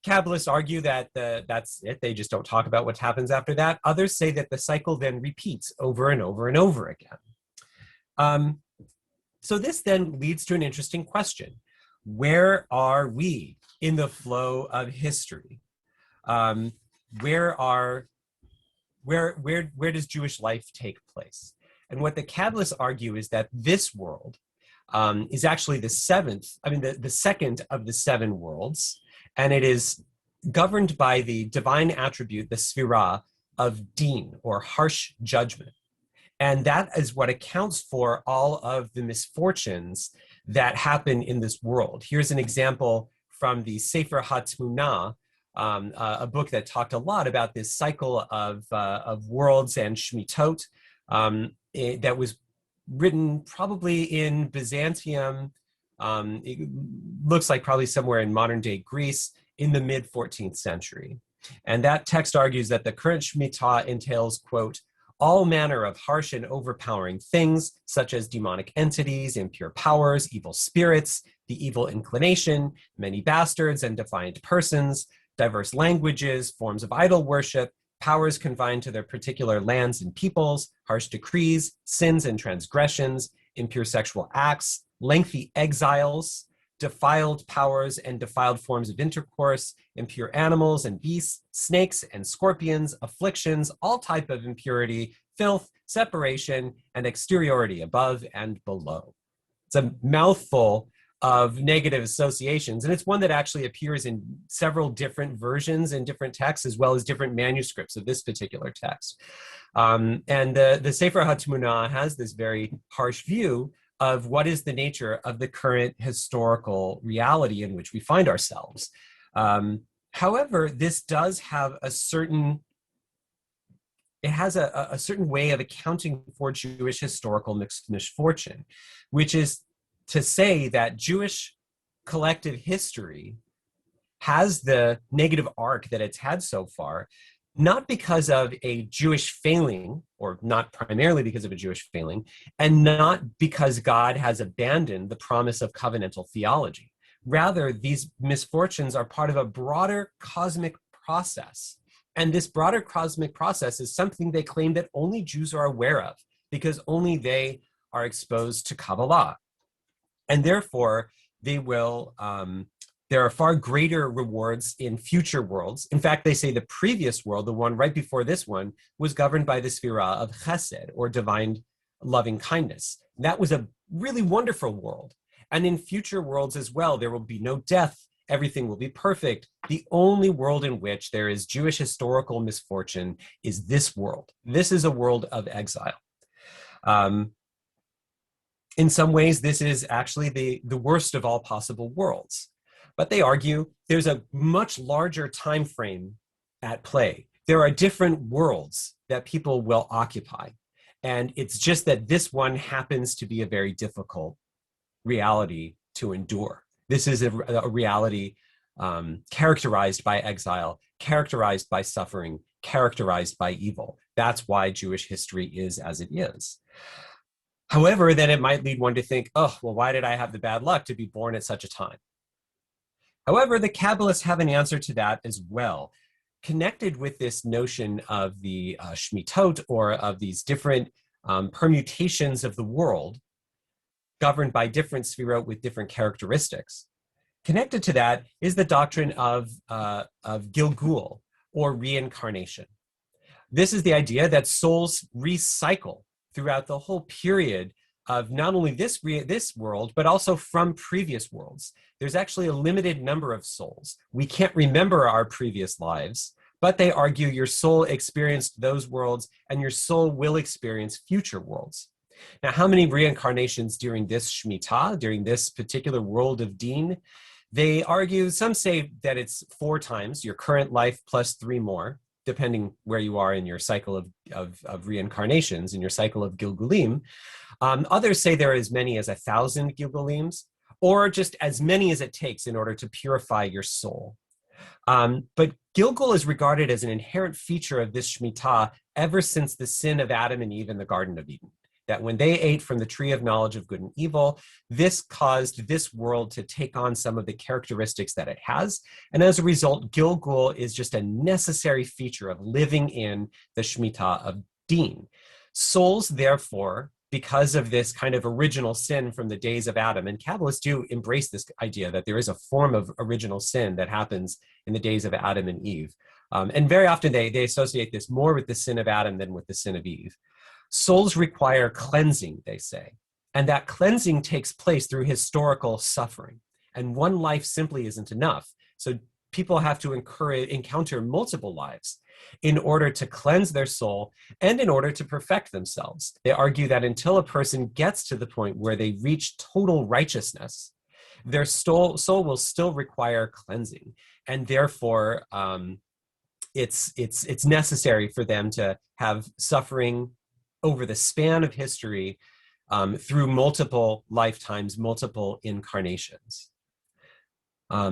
Kabbalists argue that that's it. They just don't talk about what happens after that. Others say that the cycle then repeats over and over and over again. So this then leads to an interesting question. Where are we in the flow of history? Where does Jewish life take place? And what the Kabbalists argue is that this world is actually the second of the seven worlds, and it is governed by the divine attribute, the sphira of din, or harsh judgment. And that is what accounts for all of the misfortunes that happen in this world. Here's an example from the Sefer HaTmunah, a book that talked a lot about this cycle of worlds and shmitot, that was written probably in Byzantium. It looks like probably somewhere in modern day Greece in the mid 14th century. And that text argues that the current Shemitah entails, quote, all manner of harsh and overpowering things, such as demonic entities, impure powers, evil spirits, the evil inclination, many bastards and defiant persons, diverse languages, forms of idol worship, powers confined to their particular lands and peoples, harsh decrees, sins and transgressions, impure sexual acts, lengthy exiles, defiled powers and defiled forms of intercourse, impure animals and beasts, snakes and scorpions, afflictions, all type of impurity, filth, separation, and exteriority above and below. It's a mouthful of negative associations, and it's one that actually appears in several different versions in different texts, as well as different manuscripts of this particular text. And the Sefer HaTmunah has this very harsh view of what is the nature of the current historical reality in which we find ourselves. However, this does have a certain way of accounting for Jewish historical misfortune, which is to say that Jewish collective history has the negative arc that it's had so far, not because of a Jewish failing, or not primarily because of a Jewish failing, and not because God has abandoned the promise of covenantal theology. Rather, these misfortunes are part of a broader cosmic process. And this broader cosmic process is something they claim that only Jews are aware of, because only they are exposed to Kabbalah. And therefore, they will, there are far greater rewards in future worlds. In fact, they say the previous world, the one right before this one, was governed by the sphira of chesed, or divine loving kindness. And that was a really wonderful world. And in future worlds as well, there will be no death. Everything will be perfect. The only world in which there is Jewish historical misfortune is this world. This is a world of exile. In some ways, this is actually the worst of all possible worlds. But they argue there's a much larger time frame at play. There are different worlds that people will occupy. And it's just that this one happens to be a very difficult reality to endure. This is a reality characterized by exile, characterized by suffering, characterized by evil. That's why Jewish history is as it is. However, then it might lead one to think, oh, well, why did I have the bad luck to be born at such a time? However, the Kabbalists have an answer to that as well, connected with this notion of the Shmitot, or of these different permutations of the world, governed by different sphirot with different characteristics. Connected to that is the doctrine of Gilgul, or reincarnation. This is the idea that souls recycle throughout the whole period of not only this world, but also from previous worlds. There's actually a limited number of souls. We can't remember our previous lives, but they argue your soul experienced those worlds and your soul will experience future worlds. Now, how many reincarnations during this Shemitah, during this particular world of Din? They argue, some say that it's 4 times your current life plus 3 more, depending where you are in your cycle of reincarnations, in your cycle of Gilgulim. Others say there are as many as 1,000 Gilgulims, or just as many as it takes in order to purify your soul. But Gilgul is regarded as an inherent feature of this Shemitah ever since the sin of Adam and Eve in the Garden of Eden. That when they ate from the tree of knowledge of good and evil, this caused this world to take on some of the characteristics that it has. And as a result, Gilgul is just a necessary feature of living in the Shemitah of Din. Souls, therefore, because of this kind of original sin from the days of Adam. And Kabbalists do embrace this idea that there is a form of original sin that happens in the days of Adam and Eve. And very often they associate this more with the sin of Adam than with the sin of Eve. Souls require cleansing, they say. And that cleansing takes place through historical suffering. And one life simply isn't enough. So people have to encounter multiple lives in order to cleanse their soul and in order to perfect themselves. They argue that until a person gets to the point where they reach total righteousness, their soul will still require cleansing. And therefore, it's necessary for them to have suffering over the span of history through multiple lifetimes, multiple incarnations.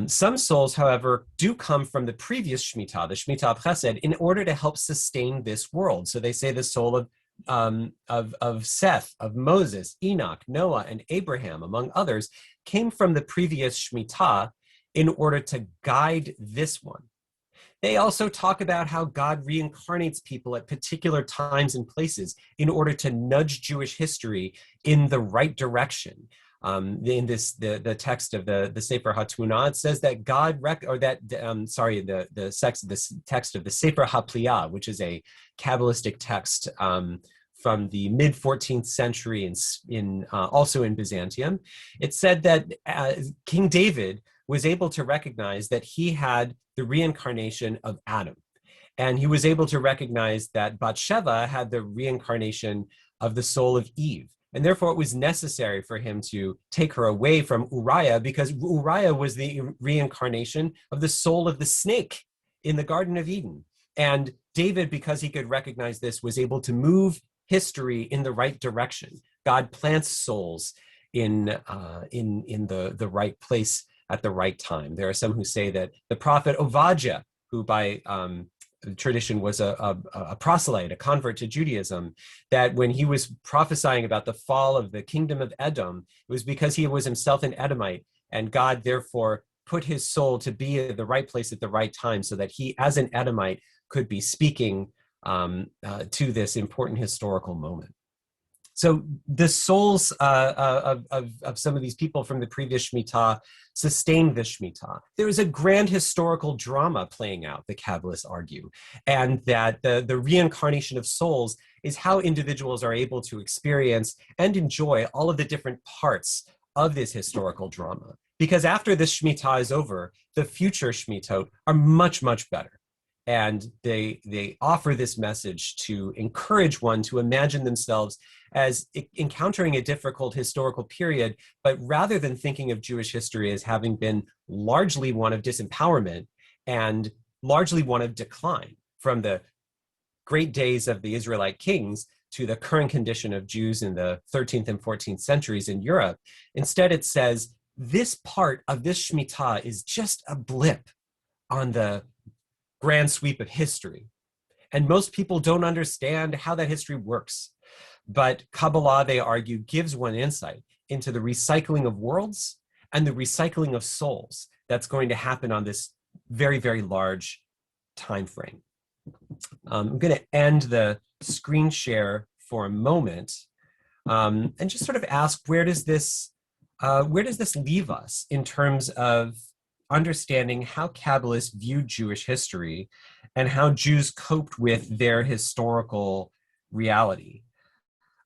Some souls, however, do come from the previous Shemitah, the Shemitah of Chesed, in order to help sustain this world. So they say the soul of Seth, of Moses, Enoch, Noah, and Abraham, among others, came from the previous Shemitah in order to guide this one. They also talk about how God reincarnates people at particular times and places in order to nudge Jewish history in the right direction. In the text of the Sefer HaTmunah, it says that the text of the Sefer HaPliyah, which is a Kabbalistic text from the mid 14th century also in Byzantium, it said that King David was able to recognize that he had the reincarnation of Adam. And he was able to recognize that Bathsheba had the reincarnation of the soul of Eve. And therefore, it was necessary for him to take her away from Uriah, because Uriah was the reincarnation of the soul of the snake in the Garden of Eden. And David, because he could recognize this, was able to move history in the right direction. God plants souls in the right place at the right time. There are some who say that the prophet Ovadiah, who by tradition was a proselyte, a convert to Judaism, that when he was prophesying about the fall of the kingdom of Edom, it was because he was himself an Edomite, and God therefore put his soul to be at the right place at the right time so that he, as an Edomite, could be speaking to this important historical moment. So the souls of some of these people from the previous Shemitah sustained the Shemitah. There is a grand historical drama playing out, the Kabbalists argue, and that the reincarnation of souls is how individuals are able to experience and enjoy all of the different parts of this historical drama. Because after this Shemitah is over, the future Shemitot are much, much better. And they offer this message to encourage one to imagine themselves as encountering a difficult historical period, but rather than thinking of Jewish history as having been largely one of disempowerment and largely one of decline from the great days of the Israelite kings to the current condition of Jews in the 13th and 14th centuries in Europe. Instead, it says, this part of this Shemitah is just a blip on the grand sweep of history. And most people don't understand how that history works. But Kabbalah, they argue, gives one insight into the recycling of worlds and the recycling of souls that's going to happen on this very, very large time frame. I'm going to end the screen share for a moment and just sort of ask, where does this leave us in terms of understanding how Kabbalists viewed Jewish history and how Jews coped with their historical reality?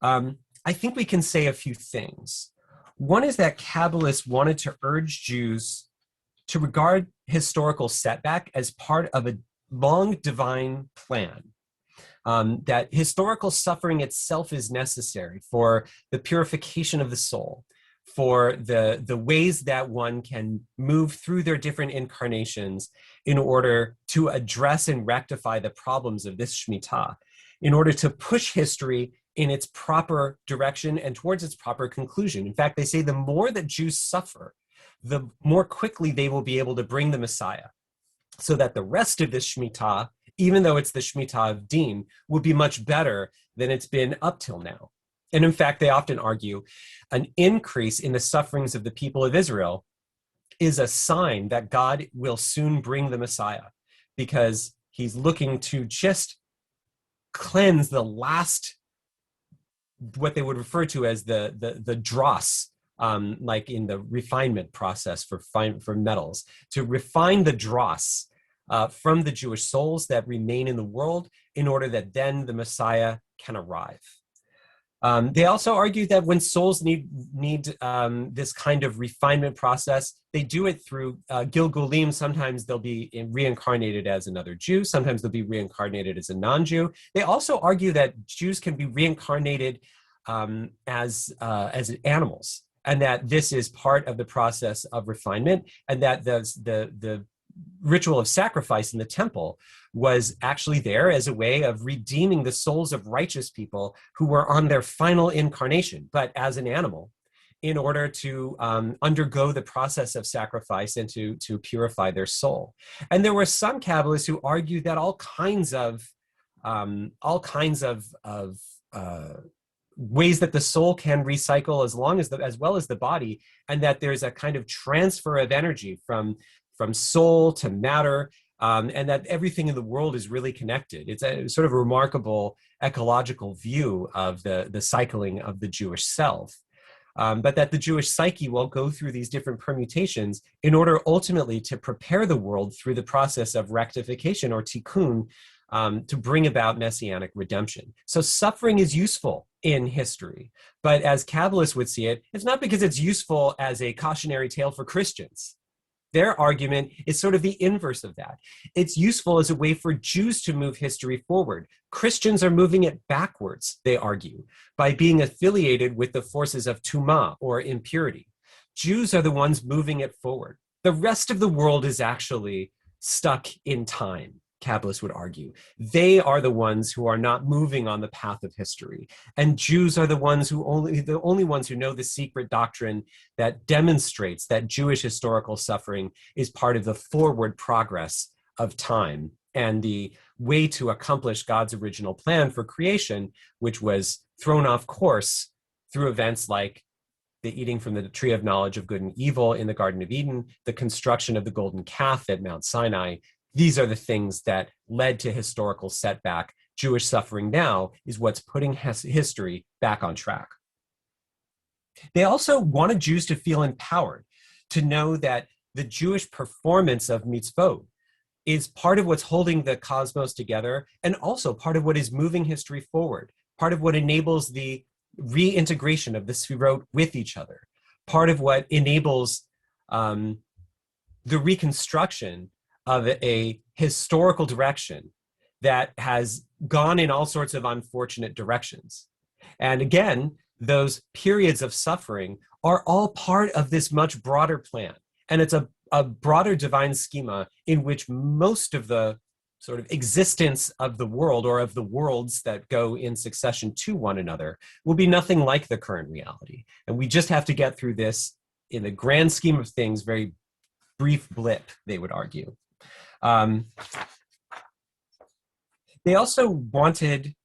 I think we can say a few things. One is that Kabbalists wanted to urge Jews to regard historical setback as part of a long divine plan, that historical suffering itself is necessary for the purification of the soul, for the ways that one can move through their different incarnations in order to address and rectify the problems of this Shemitah, in order to push history in its proper direction and towards its proper conclusion. In fact, they say the more that Jews suffer, the more quickly they will be able to bring the Messiah, so that the rest of this Shemitah, even though it's the Shemitah of Din, will be much better than it's been up till now. And in fact, they often argue an increase in the sufferings of the people of Israel is a sign that God will soon bring the Messiah, because he's looking to just cleanse the last what they would refer to as the dross, like in the refinement process for metals, to refine the dross from the Jewish souls that remain in the world in order that then the Messiah can arrive. They also argue that when souls need this kind of refinement process, they do it through Gilgulim. Sometimes they'll be reincarnated as another Jew. Sometimes they'll be reincarnated as a non-Jew. They also argue that Jews can be reincarnated as animals, and that this is part of the process of refinement, and that the ritual of sacrifice in the temple was actually there as a way of redeeming the souls of righteous people who were on their final incarnation, but as an animal, in order to undergo the process of sacrifice and to purify their soul. And there were some Kabbalists who argued that all kinds of ways that the soul can recycle as well as the body, and that there's a kind of transfer of energy from soul to matter, and that everything in the world is really connected. It's a sort of remarkable ecological view of the cycling of the Jewish self, but that the Jewish psyche will go through these different permutations in order ultimately to prepare the world through the process of rectification or tikkun, to bring about messianic redemption. So suffering is useful in history, but as Kabbalists would see it, it's not because it's useful as a cautionary tale for Christians. Their argument is sort of the inverse of that. It's useful as a way for Jews to move history forward. Christians are moving it backwards, they argue, by being affiliated with the forces of Tumah, or impurity. Jews are the ones moving it forward. The rest of the world is actually stuck in time, Kabbalists would argue. They are the ones who are not moving on the path of history. And Jews are the only ones who know the secret doctrine that demonstrates that Jewish historical suffering is part of the forward progress of time and the way to accomplish God's original plan for creation, which was thrown off course through events like the eating from the tree of knowledge of good and evil in the Garden of Eden, the construction of the golden calf at Mount Sinai. These are the things that led to historical setback. Jewish suffering now is what's putting history back on track. They also wanted Jews to feel empowered, to know that the Jewish performance of mitzvot is part of what's holding the cosmos together, and also part of what is moving history forward, part of what enables the reintegration of the Sfirot with each other, part of what enables the reconstruction of a historical direction that has gone in all sorts of unfortunate directions. And again, those periods of suffering are all part of this much broader plan. And it's a broader divine schema in which most of the sort of existence of the world, or of the worlds that go in succession to one another, will be nothing like the current reality. And we just have to get through this, in the grand scheme of things, very brief blip, they would argue. They also wanted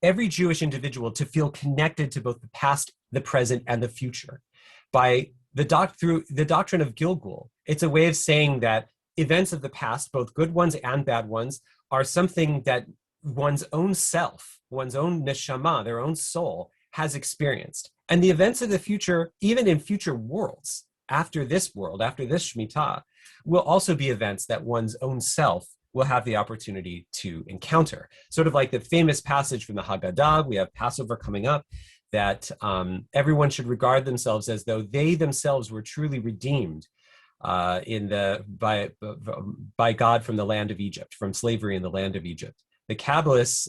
every Jewish individual to feel connected to both the past, the present, and the future. Through the doctrine of Gilgul, it's a way of saying that events of the past, both good ones and bad ones, are something that one's own self, one's own neshama, their own soul, has experienced. And the events of the future, even in future worlds, after this world, after this Shemitah, will also be events that one's own self will have the opportunity to encounter. Sort of like the famous passage from the Haggadah, we have Passover coming up, that everyone should regard themselves as though they themselves were truly redeemed by God from the land of Egypt, from slavery in the land of Egypt. The Kabbalists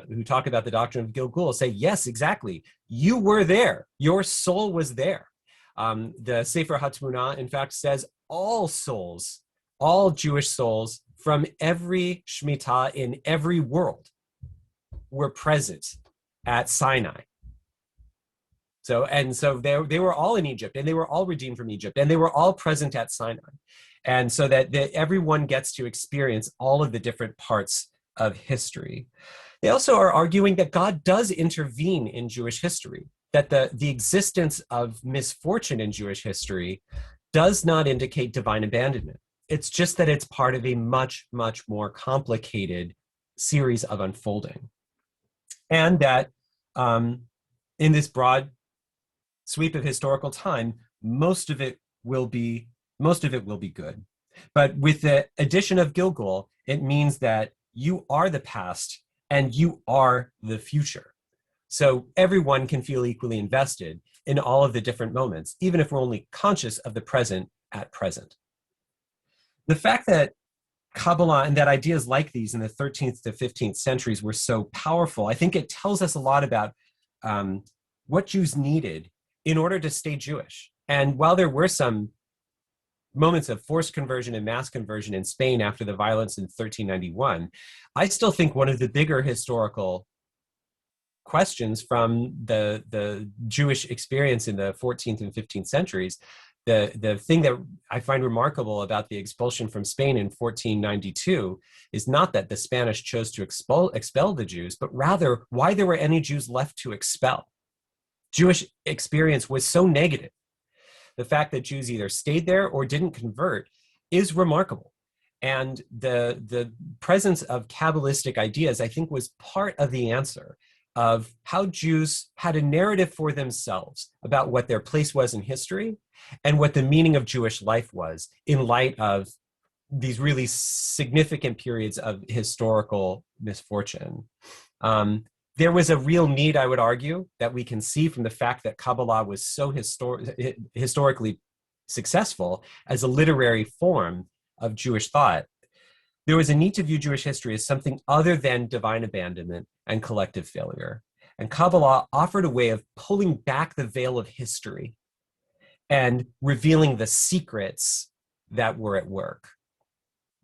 who talk about the doctrine of Gilgul say, yes, exactly, you were there, your soul was there. The Sefer HaTmunah, in fact, says all souls, all Jewish souls from every Shemitah in every world were present at Sinai. So they were all in Egypt, and they were all redeemed from Egypt, and they were all present at Sinai. And so that everyone gets to experience all of the different parts of history. They also are arguing that God does intervene in Jewish history, that the existence of misfortune in Jewish history does not indicate divine abandonment. It's just that it's part of a much, much more complicated series of unfolding. And that in this broad sweep of historical time, most of it will be good. But with the addition of Gilgul, it means that you are the past and you are the future. So everyone can feel equally invested in all of the different moments, even if we're only conscious of the present at present. The fact that Kabbalah and that ideas like these in the 13th to 15th centuries were so powerful, I think it tells us a lot about what Jews needed in order to stay Jewish. And while there were some moments of forced conversion and mass conversion in Spain after the violence in 1391, I still think one of the bigger historical questions from the Jewish experience in the 14th and 15th centuries, the thing that I find remarkable about the expulsion from Spain in 1492 is not that the Spanish chose to expel the Jews, but rather why there were any Jews left to expel. Jewish experience was so negative. The fact that Jews either stayed there or didn't convert is remarkable. And the presence of Kabbalistic ideas, I think, was part of the answer of how Jews had a narrative for themselves about what their place was in history and what the meaning of Jewish life was in light of these really significant periods of historical misfortune. There was a real need, I would argue, that we can see from the fact that Kabbalah was so historically successful as a literary form of Jewish thought. There was a need to view Jewish history as something other than divine abandonment and collective failure. And Kabbalah offered a way of pulling back the veil of history and revealing the secrets that were at work.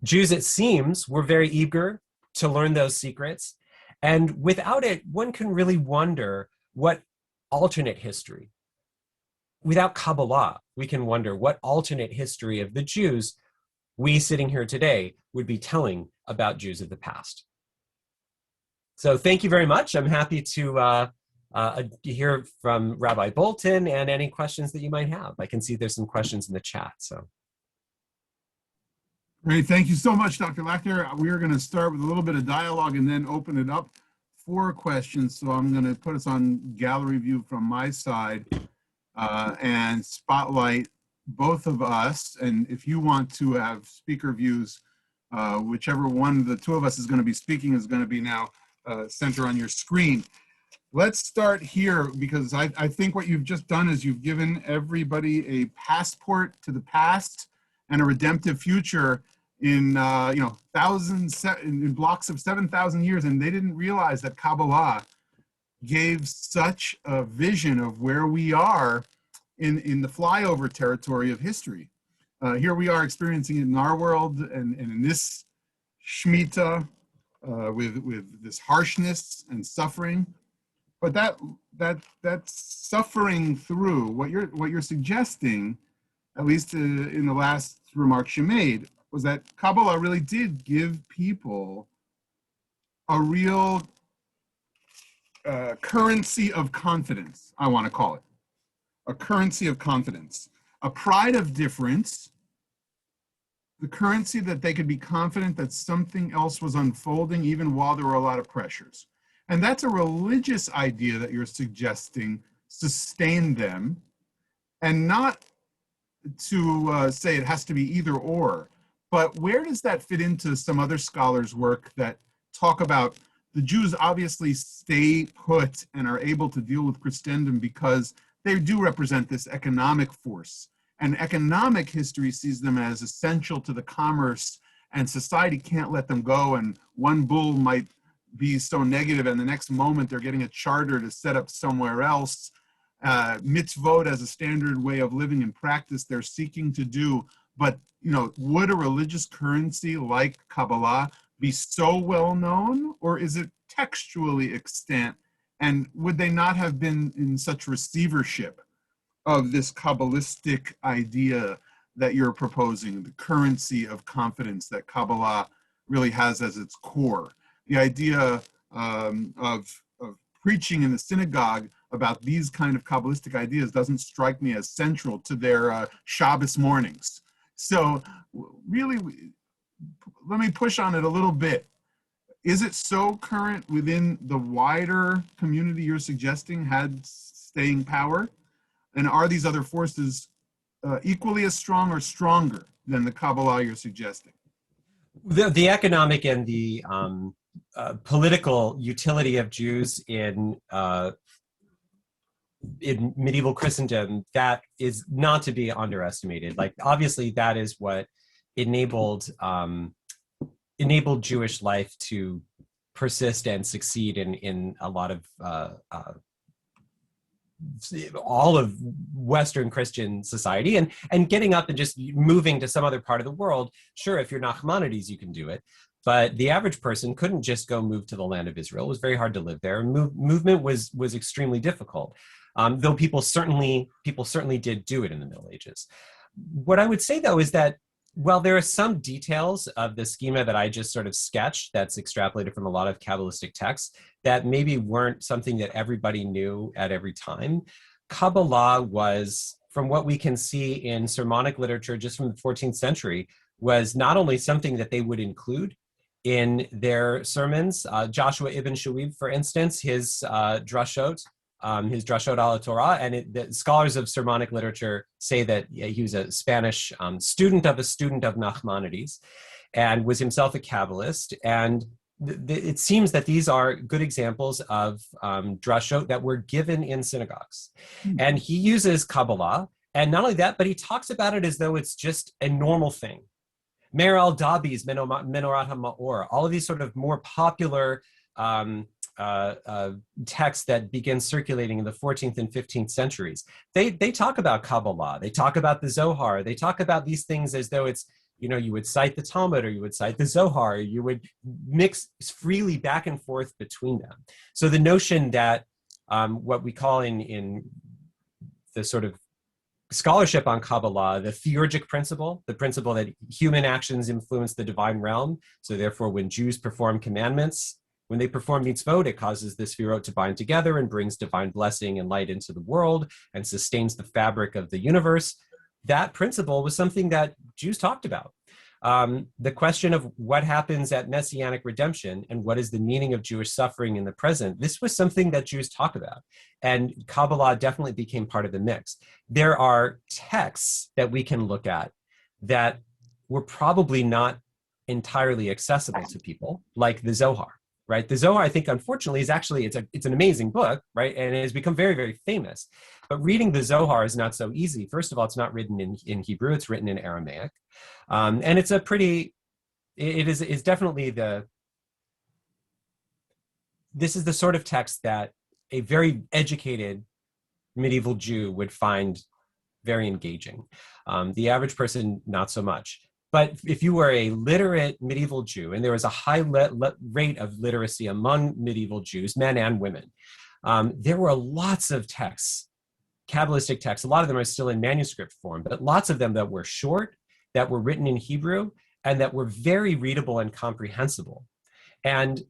Jews, it seems, were very eager to learn those secrets. And without it, one can really wonder what alternate history. Without Kabbalah, we can wonder what alternate history of the Jews we sitting here today would be telling about Jews of the past. So thank you very much. I'm happy to hear from Rabbi Bolton and any questions that you might have. I can see there's some questions in the chat. So. Great. Thank you so much, Dr. Lachter. We are going to start with a little bit of dialogue and then open it up for questions. So I'm going to put us on gallery view from my side and spotlight both of us. And if you want to have speaker views, whichever one of the two of us is going to be speaking is going to be now center on your screen. Let's start here because I think what you've just done is you've given everybody a passport to the past and a redemptive future in thousands, in blocks of 7,000 years, and they didn't realize that Kabbalah gave such a vision of where we are in the flyover territory of history. Here we are experiencing it in our world and in this Shemitah with this harshness and suffering, but that suffering through what you're suggesting, at least in the last remarks you made, was that Kabbalah really did give people a real currency of confidence, I want to call it. A currency of confidence. A pride of difference, the currency that they could be confident that something else was unfolding even while there were a lot of pressures. And that's a religious idea that you're suggesting sustained them, and not to say it has to be either or, but where does that fit into some other scholars' work that talk about the Jews obviously stay put and are able to deal with Christendom because they do represent this economic force, and economic history sees them as essential to the commerce, and society can't let them go, and one bull might be so negative and the next moment they're getting a charter to set up somewhere else. Mitzvot as a standard way of living in practice they're seeking to do, but would a religious currency like Kabbalah be so well known, or is it textually extant, and would they not have been in such receivership of this Kabbalistic idea that you're proposing, the currency of confidence that Kabbalah really has as its core? The idea of preaching in the synagogue about these kind of Kabbalistic ideas doesn't strike me as central to their Shabbos mornings. So really, let me push on it a little bit. is it so current within the wider community you're suggesting had staying power? And are these other forces equally as strong or stronger than the Kabbalah you're suggesting? The economic and the political utility of Jews in medieval Christendom, that is not to be underestimated. Like, obviously, that is what enabled Jewish life to persist and succeed in a lot of all of Western Christian society, and getting up and just moving to some other part of the world. Sure, if you're Nachmanides, you can do it. But the average person couldn't just go move to the land of Israel. It was very hard to live there. Movement was extremely difficult, though people certainly did do it in the Middle Ages. What I would say, though, is that while there are some details of the schema that I just sort of sketched that's extrapolated from a lot of Kabbalistic texts that maybe weren't something that everybody knew at every time, Kabbalah was, from what we can see in sermonic literature just from the 14th century, was not only something that they would include in their sermons. Joshua ibn Shuib, for instance, his drashot ala Torah, and the scholars of sermonic literature say that he was a Spanish student of Nachmanides, and was himself a Kabbalist. And it seems that these are good examples of drashot that were given in synagogues. And he uses Kabbalah, and not only that, but he talks about it as though it's just a normal thing. Meir al-Dabi's Menorat HaMa'or, all of these sort of more popular texts that begin circulating in the 14th and 15th centuries, they talk about Kabbalah, they talk about the Zohar, they talk about these things as though it's, you would cite the Talmud or you would cite the Zohar, you would mix freely back and forth between them. So the notion that what we call in the sort of scholarship on Kabbalah, the theurgic principle, the principle that human actions influence the divine realm. So therefore, when Jews perform commandments, when they perform mitzvot, it causes the sefirot to bind together and brings divine blessing and light into the world and sustains the fabric of the universe. That principle was something that Jews talked about. The question of what happens at Messianic redemption and what is the meaning of Jewish suffering in the present, this was something that Jews talk about. And Kabbalah definitely became part of the mix. There are texts that we can look at that were probably not entirely accessible to people, like the Zohar. Right, the Zohar, I think, unfortunately, is actually it's an amazing book, right, and it has become very, very famous. But reading the Zohar is not so easy. First of all, it's not written in Hebrew; it's written in Aramaic, and it's it's definitely this is the sort of text that a very educated medieval Jew would find very engaging. The average person, not so much. But if you were a literate medieval Jew, and there was a high rate of literacy among medieval Jews, men and women, there were lots of texts, Kabbalistic texts. A lot of them are still in manuscript form, but lots of them that were short, that were written in Hebrew, and that were very readable and comprehensible. And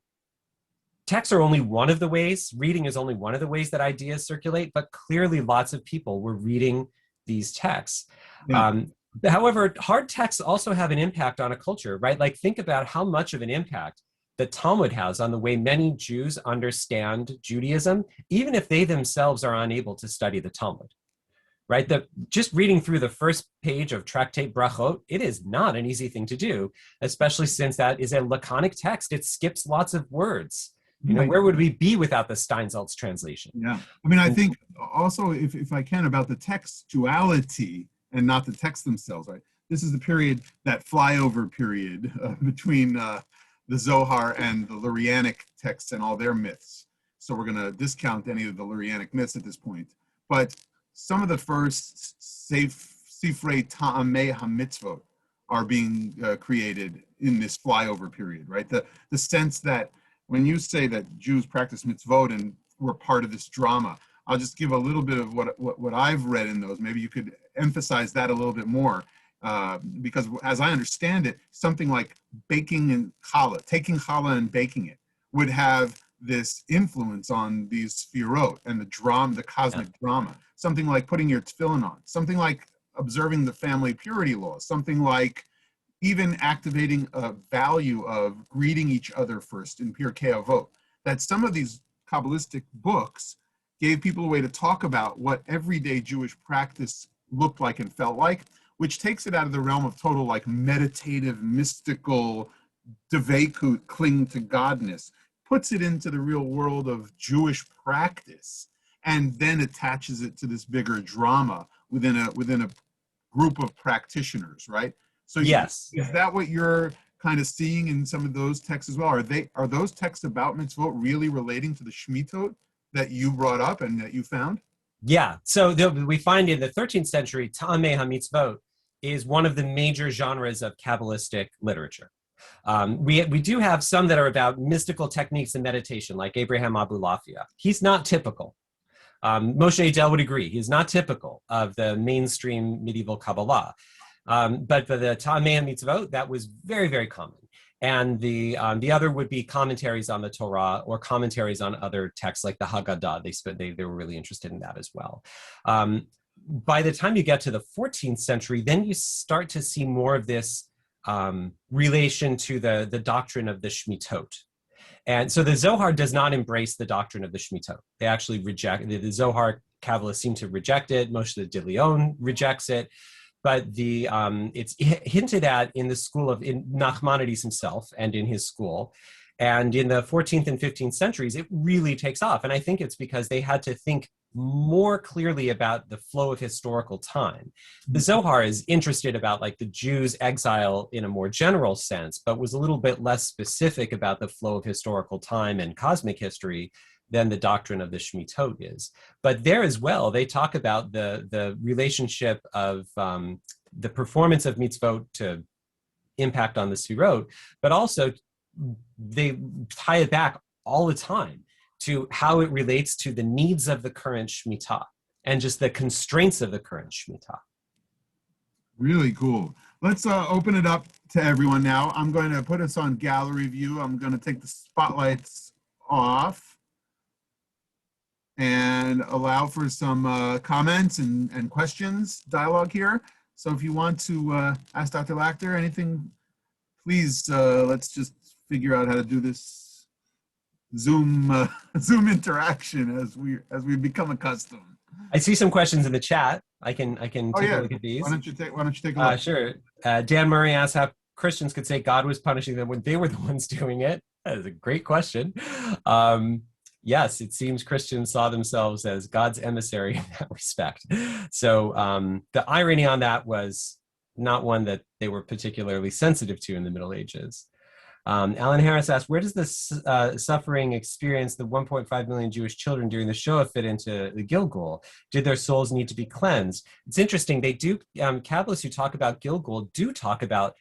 texts are only one of the ways, reading is only one of the ways that ideas circulate, but clearly lots of people were reading these texts. Yeah. However, hard texts also have an impact on a culture, right? Like, think about how much of an impact the Talmud has on the way many Jews understand Judaism, even if they themselves are unable to study the Talmud, right? Just reading through the first page of Tractate Brachot, it is not an easy thing to do, especially since that is a laconic text. It skips lots of words. Where would we be without the Steinsaltz translation? Yeah, I mean, I think also, if I can, about the textuality and not the texts themselves, right? This is the period, that flyover period between the Zohar and the Lurianic texts and all their myths. So we're going to discount any of the Lurianic myths at this point. But some of the first Sifrei Ta'amei HaMitzvot are being created in this flyover period, right? The sense that when you say that Jews practice mitzvot and were part of this drama, I'll just give a little bit of what I've read in those. Maybe you could emphasize that a little bit more, because as I understand it, something like baking and challah, taking challah and baking it, would have this influence on these sefirot and the drama, the cosmic drama. Something like putting your tefillin on, something like observing the family purity laws, something like even activating a value of greeting each other first in Pirkei Avot. That some of these Kabbalistic books gave people a way to talk about what everyday Jewish practice looked like and felt like, which takes it out of the realm of total like meditative, mystical, devekut, cling to godness, puts it into the real world of Jewish practice, and then attaches it to this bigger drama within a group of practitioners, right? So Yes. is that what you're kind of seeing in some of those texts as well? Are those texts about mitzvot really relating to the Shmitot that you brought up and that you found? Yeah. So we find in the 13th century, Ta'amei HaMitzvot is one of the major genres of Kabbalistic literature. We do have some that are about mystical techniques and meditation, like Abraham Abulafia. He's not typical. Moshe Idel would agree. He's not typical of the mainstream medieval Kabbalah. But for the Ta'amei HaMitzvot, that was very, very common. And the other would be commentaries on the Torah or commentaries on other texts like the Haggadah. They were really interested in that as well. By the time you get to the 14th century, then you start to see more of this relation to the doctrine of the Shmitot. And so the Zohar does not embrace the doctrine of the Shmitot. They actually reject, the Zohar Kabbalists seem to reject it. Moshe de Leon rejects it. But it's hinted at in the school in Nachmanides himself and in his school. And in the 14th and 15th centuries, it really takes off. And I think it's because they had to think more clearly about the flow of historical time. The Zohar is interested about like the Jews' exile in a more general sense, but was a little bit less specific about the flow of historical time and cosmic history than the doctrine of the Shmitot is. But there as well, they talk about the relationship of the performance of mitzvot to impact on the Sfirot, but also they tie it back all the time to how it relates to the needs of the current Shemitah and just the constraints of the current Shemitah. Really cool. Let's open it up to everyone now. I'm going to put us on gallery view. I'm going to take the spotlights off and allow for some comments and questions, dialogue here. So if you want to ask Dr. Lachter anything, please, let's just figure out how to do this Zoom Zoom interaction as we become accustomed. I see some questions in the chat. I can take a look at these. Why don't you take a look? Sure. Dan Murray asks how Christians could say God was punishing them when they were the ones doing it. That is a great question. Yes, it seems Christians saw themselves as God's emissary in that respect. So the irony on that was not one that they were particularly sensitive to in the Middle Ages. Alan Harris asked, where does this suffering experience the 1.5 million Jewish children during the Shoah fit into the Gilgul? Did their souls need to be cleansed? It's interesting. They do, Kabbalists who talk about Gilgul do talk about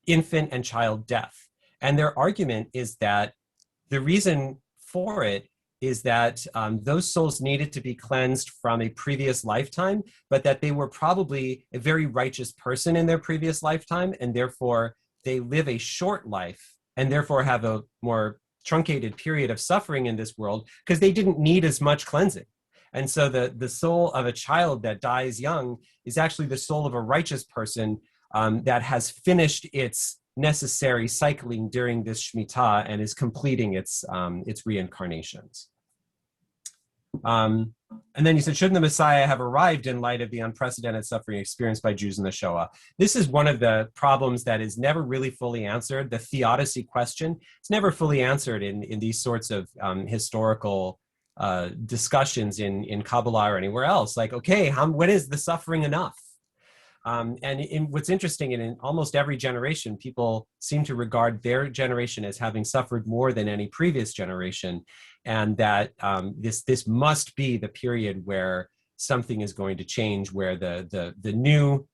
infant and child death. And their argument is that the reason for it is that those souls needed to be cleansed from a previous lifetime, but that they were probably a very righteous person in their previous lifetime, and therefore they live a short life and therefore have a more truncated period of suffering in this world because they didn't need as much cleansing. And so the soul of a child that dies young is actually the soul of a righteous person that has finished its necessary cycling during this Shemitah and is completing its reincarnations. And then you said, shouldn't the Messiah have arrived in light of the unprecedented suffering experienced by Jews in the Shoah? This is one of the problems that is never really fully answered. The theodicy question is never fully answered in these sorts of historical discussions in Kabbalah or anywhere else. Like, okay, when is the suffering enough? And what's interesting, in almost every generation, people seem to regard their generation as having suffered more than any previous generation, and that this must be the period where something is going to change, where the new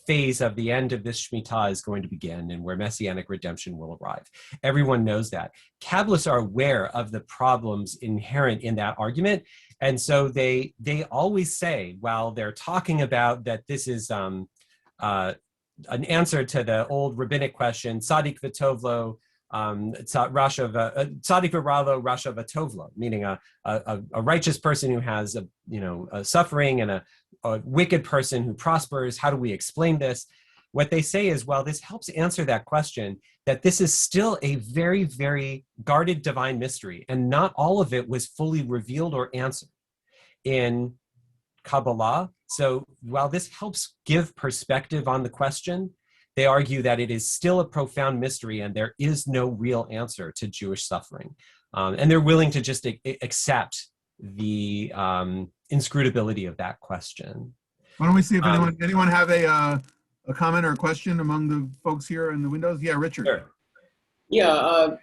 phase of the end of this Shemitah is going to begin, and where Messianic redemption will arrive. Everyone knows that. Kabbalists are aware of the problems inherent in that argument, and so they always say, while they're talking about that this is an answer to the old rabbinic question, Tzadik v'tovlo, Tzadik v'ralo, Rasha v'tovlo, meaning a righteous person who has a suffering and a wicked person who prospers. How do we explain this? what they say is, well, this helps answer that question, that this is still a very, very guarded divine mystery, and not all of it was fully revealed or answered in Kabbalah. So while this helps give perspective on the question, they argue that it is still a profound mystery and there is no real answer to Jewish suffering. And they're willing to just accept the inscrutability of that question. Why don't we see if anyone have a comment or a question among the folks here in the windows? Yeah, Richard. Sure. Yeah,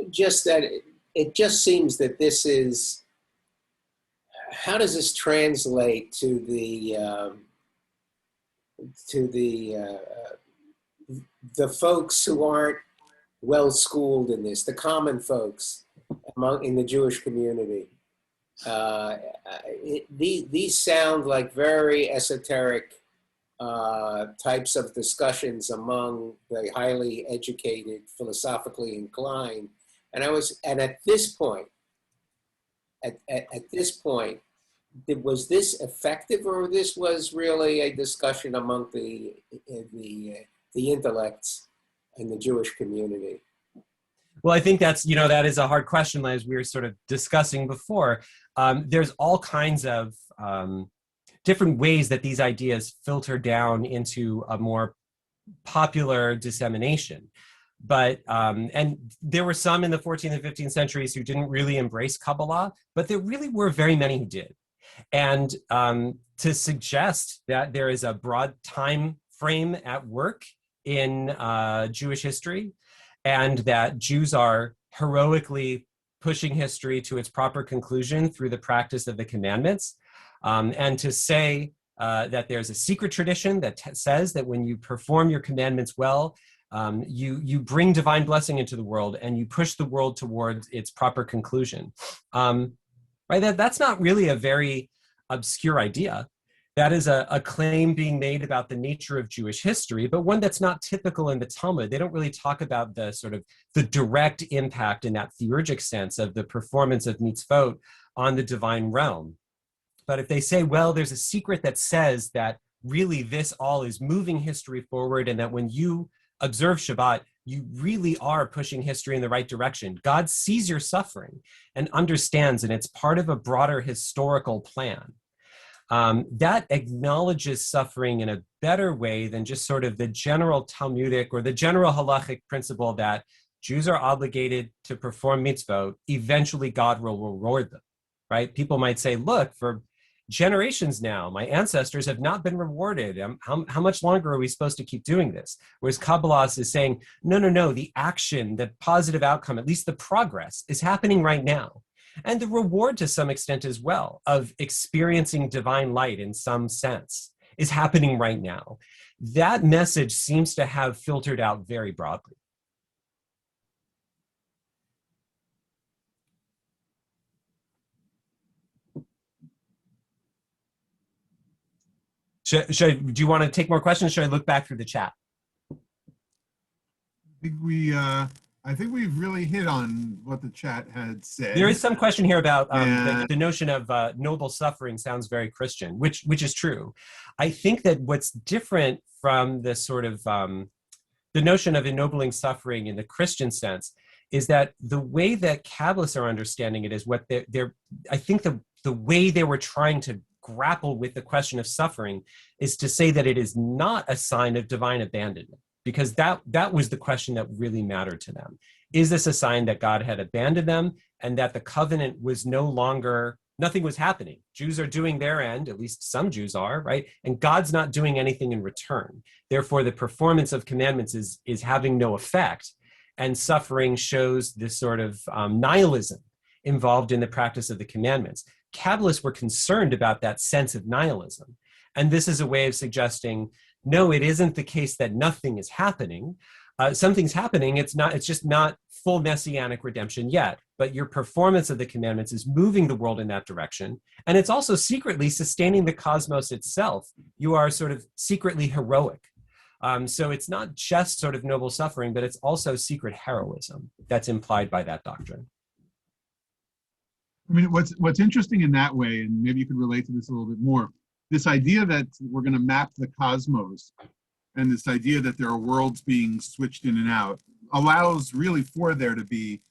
just that it just seems that this is, how does this translate to the folks who aren't well schooled in this, the common folks in the Jewish community? These sound like very esoteric types of discussions among the highly educated, philosophically inclined. And at this point, was this effective, or this was really a discussion among the intellects in the Jewish community? Well, I think that is a hard question, as we were sort of discussing before. There's all kinds of different ways that these ideas filter down into a more popular dissemination. But, and there were some in the 14th and 15th centuries who didn't really embrace Kabbalah, but there really were very many who did. And to suggest that there is a broad time frame at work in Jewish history, and that Jews are heroically pushing history to its proper conclusion through the practice of the commandments, and to say that there's a secret tradition that says that when you perform your commandments well, you bring divine blessing into the world and you push the world towards its proper conclusion. Right? That's not really a very obscure idea. That is a claim being made about the nature of Jewish history, but one that's not typical in the Talmud. They don't really talk about the sort of the direct impact in that theurgic sense of the performance of mitzvot on the divine realm. But if they say, well, there's a secret that says that really this all is moving history forward, and that when you observe Shabbat, you really are pushing history in the right direction. God sees your suffering and understands, and it's part of a broader historical plan. That acknowledges suffering in a better way than just sort of the general Talmudic or the general halachic principle that Jews are obligated to perform mitzvot. Eventually, God will reward them, right? People might say, look, for generations now, my ancestors have not been rewarded. How much longer are we supposed to keep doing this? Whereas Kabbalah is saying, no, the action, the positive outcome, at least the progress is happening right now. And the reward to some extent as well of experiencing divine light in some sense is happening right now. That message seems to have filtered out very broadly. Do you want to take more questions? Should I look back through the chat? I think we've really hit on what the chat had said. There is some question here about the notion of noble suffering sounds very Christian, which is true. I think that what's different from the sort of the notion of ennobling suffering in the Christian sense is that the way that Kabbalists are understanding it is what I think the way they were trying to grapple with the question of suffering is to say that it is not a sign of divine abandonment. Because that was the question that really mattered to them. Is this a sign that God had abandoned them and that the covenant was no longer, nothing was happening? Jews are doing their end, at least some Jews are, right? And God's not doing anything in return. Therefore, the performance of commandments is having no effect. And suffering shows this sort of nihilism involved in the practice of the commandments. Kabbalists were concerned about that sense of nihilism. And this is a way of suggesting, no, it isn't the case that nothing is happening. Something's happening. It's just not full messianic redemption yet. But your performance of the commandments is moving the world in that direction. And it's also secretly sustaining the cosmos itself. You are sort of secretly heroic. So it's not just sort of noble suffering, but it's also secret heroism that's implied by that doctrine. I mean, what's interesting in that way, and maybe you could relate to this a little bit more, this idea that we're going to map the cosmos and this idea that there are worlds being switched in and out allows really for there to be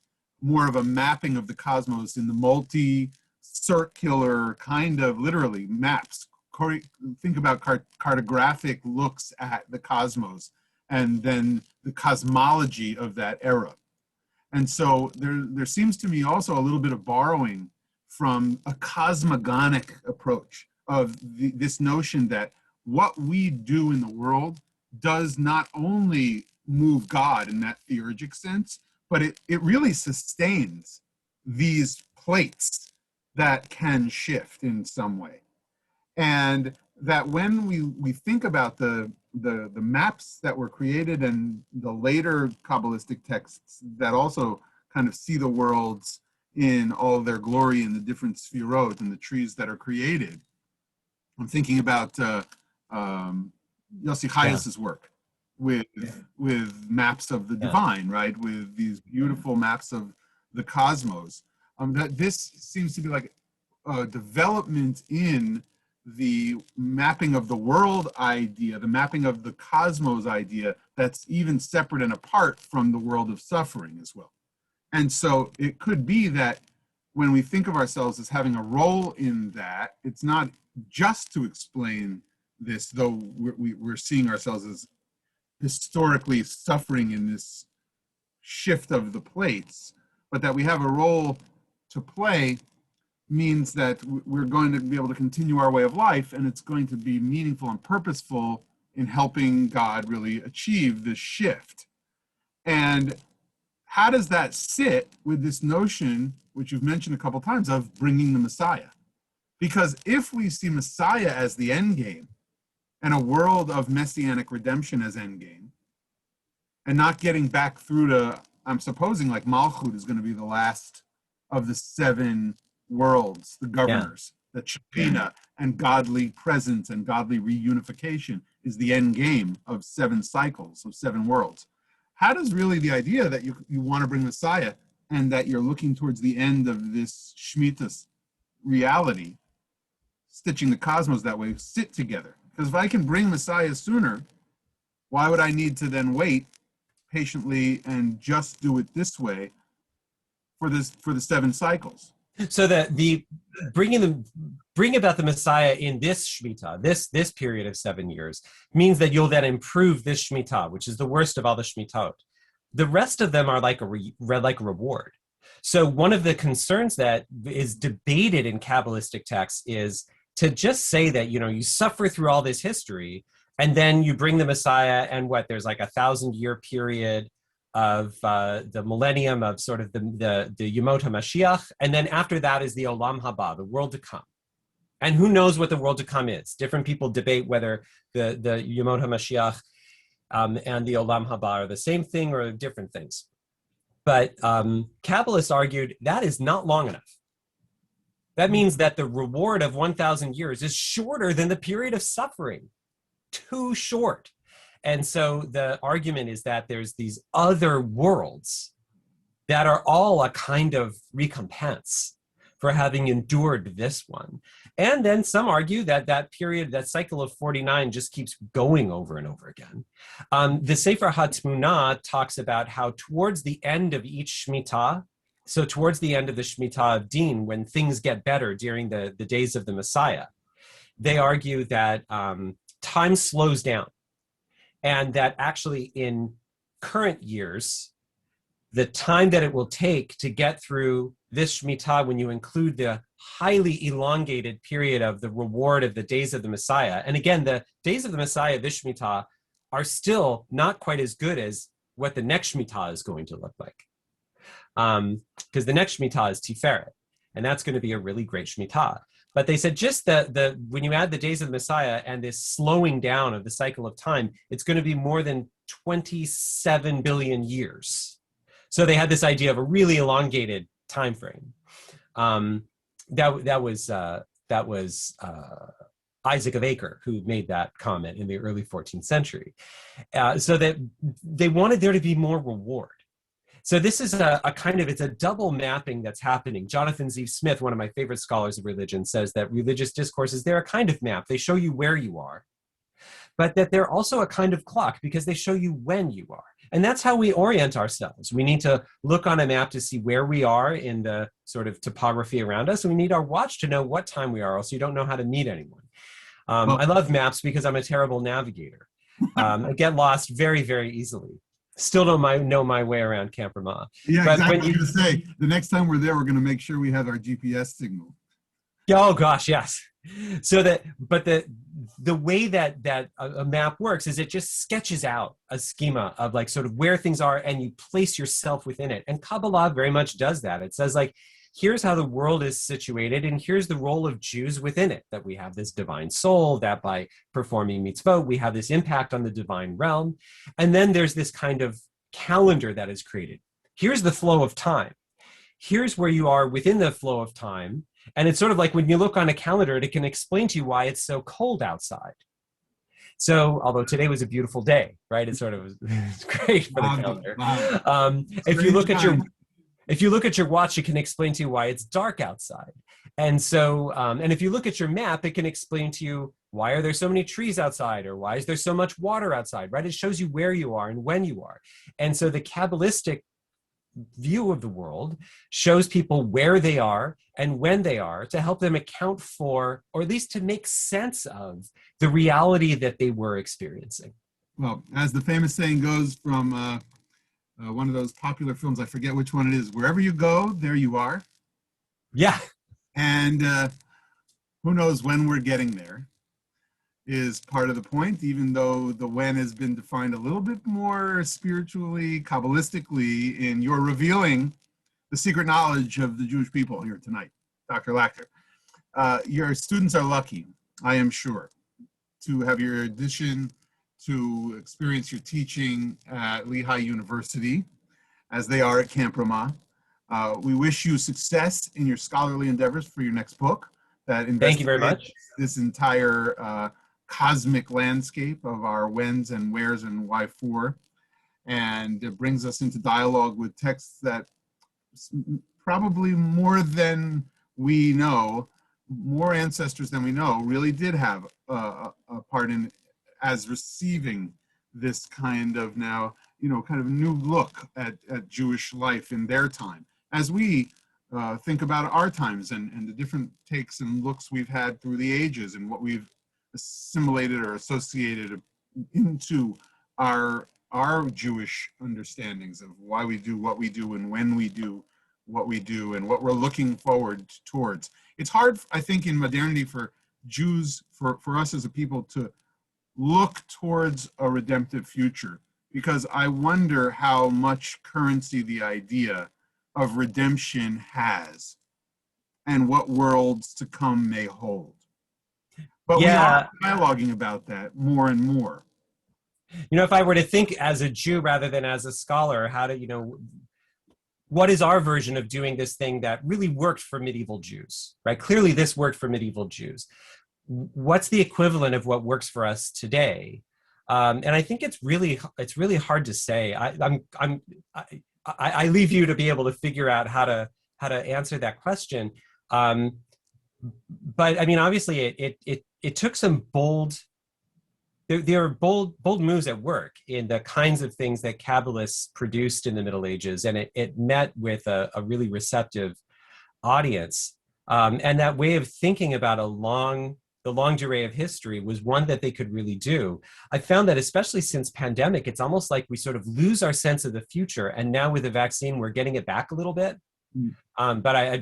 more of a mapping of the cosmos in the multi-circular kind of literally maps. Think about cartographic looks at the cosmos and then the cosmology of that era. And so there seems to me also a little bit of borrowing from a cosmogonic approach of this notion that what we do in the world does not only move God in that theurgic sense, but it really sustains these plates that can shift in some way. And that when we think about the maps that were created and the later Kabbalistic texts that also kind of see the worlds in all their glory in the different sphirot and the trees that are created, I'm thinking about Yossi Chayes's work with maps of the divine, right? With these beautiful maps of the cosmos. That this seems to be like a development in the mapping of the world idea, the mapping of the cosmos idea that's even separate and apart from the world of suffering as well. And so it could be that when we think of ourselves as having a role in that, it's not just to explain this, though we're seeing ourselves as historically suffering in this shift of the plates, but that we have a role to play means that we're going to be able to continue our way of life, and it's going to be meaningful and purposeful in helping God really achieve this shift. And how does that sit with this notion, which you've mentioned a couple times, of bringing the Messiah? Because if we see Messiah as the end game and a world of messianic redemption as end game, and not getting back through to, I'm supposing like Malchut is going to be the last of the 7 worlds, the governors, the Shekhinah, and godly presence and godly reunification is the end game of 7 cycles, of 7 worlds. How does really the idea that you want to bring Messiah and that you're looking towards the end of this Shemitah's reality, stitching the cosmos that way, sit together? Because if I can bring Messiah sooner, why would I need to then wait patiently and just do it this way for the 7 cycles? So that the bring about the Messiah in this Shemitah, this period of 7 years, means that you'll then improve this Shemitah, which is the worst of all the Shemitahot. The rest of them are like a reward. So one of the concerns that is debated in Kabbalistic texts is to just say that, you suffer through all this history, and then you bring the Messiah, and there's like 1,000-year period of the millennium of sort of the Yemot HaMashiach, and then after that is the Olam Haba, the world to come. And who knows what the world to come is? Different people debate whether the Yemot HaMashiach and the Olam Haba are the same thing or different things. But Kabbalists argued that is not long enough. That means that the reward of 1,000 years is shorter than the period of suffering. Too short. And so the argument is that there's these other worlds that are all a kind of recompense for having endured this one. And then some argue that that period, that cycle of 49 just keeps going over and over again. The Sefer HaTmunah talks about how towards the end of each Shemitah, so towards the end of the Shemitah of Din, when things get better during the days of the Messiah, they argue that time slows down. And that actually in current years, the time that it will take to get through this Shemitah, when you include the highly elongated period of the reward of the days of the Messiah, and again, the days of the Messiah, this Shemitah, are still not quite as good as what the next Shemitah is going to look like. Because the next Shemitah is Tiferet, and that's going to be a really great Shemitah. But they said just when you add the days of the Messiah and this slowing down of the cycle of time, it's going to be more than 27 billion years. So they had this idea of a really elongated time frame. That was Isaac of Acre who made that comment in the early 14th century. So that they wanted there to be more reward. So this is a kind of, it's a double mapping that's happening. Jonathan Zeev Smith, one of my favorite scholars of religion, says that religious discourses, they're a kind of map. They show you where you are, but that they're also a kind of clock because they show you when you are. And that's how we orient ourselves. We need to look on a map to see where we are in the sort of topography around us. And we need our watch to know what time we are, else you don't know how to meet anyone. I love maps because I'm a terrible navigator. I get lost very, very easily. Still don't know my way around Camp Ramah. Yeah, but exactly. I was going to say, the next time we're there, we're going to make sure we have our GPS signal. Oh gosh, yes. So but the way that a map works is it just sketches out a schema of like sort of where things are, and you place yourself within it. And Kabbalah very much does that. It says like, here's how the world is situated, and here's the role of Jews within it, that we have this divine soul, that by performing mitzvot, we have this impact on the divine realm. And then there's this kind of calendar that is created. Here's the flow of time. Here's where you are within the flow of time. And it's sort of like when you look on a calendar, it can explain to you why it's so cold outside. So, although today was a beautiful day, right? It's sort of it's great for the calendar. If you look at your watch, it can explain to you why it's dark outside. And so, and if you look at your map, it can explain to you why are there so many trees outside, or why is there so much water outside, right? It shows you where you are and when you are. And so the Kabbalistic view of the world shows people where they are and when they are, to help them account for, or at least to make sense of, the reality that they were experiencing. Well, as the famous saying goes from one of those popular films, I forget which one it is, wherever you go, there you are. Yeah. And who knows when we're getting there is part of the point, even though the when has been defined a little bit more spiritually, Kabbalistically, in your revealing the secret knowledge of the Jewish people here tonight, Dr. Lachter. Your students are lucky, I am sure, to have your addition, to experience your teaching at Lehigh University, as they are at Camp Ramah. We wish you success in your scholarly endeavors for your next book. Thank you very much. This entire cosmic landscape of our whens and wheres and why for, and it brings us into dialogue with texts that probably more than we know, more ancestors than we know, really did have a part in as receiving this kind of now, kind of new look at Jewish life in their time. As we think about our times and the different takes and looks we've had through the ages and what we've assimilated or associated into our Jewish understandings of why we do what we do and when we do what we do and what we're looking forward towards. It's hard, I think, in modernity for Jews, for us as a people, to look towards a redemptive future, because I wonder how much currency the idea of redemption has and what worlds to come may hold. But we are dialoguing about that more and more. If I were to think as a Jew rather than as a scholar, what is our version of doing this thing that really worked for medieval Jews, right? Clearly this worked for medieval Jews. What's the equivalent of what works for us today? And I think it's really hard to say. I leave you to be able to figure out how to answer that question. But I mean, obviously it took some there are bold moves at work in the kinds of things that Kabbalists produced in the Middle Ages, and it met with a really receptive audience. And that way of thinking about the longue durée of history was one that they could really do. I found that especially since pandemic, it's almost like we sort of lose our sense of the future. And now with the vaccine, we're getting it back a little bit. But I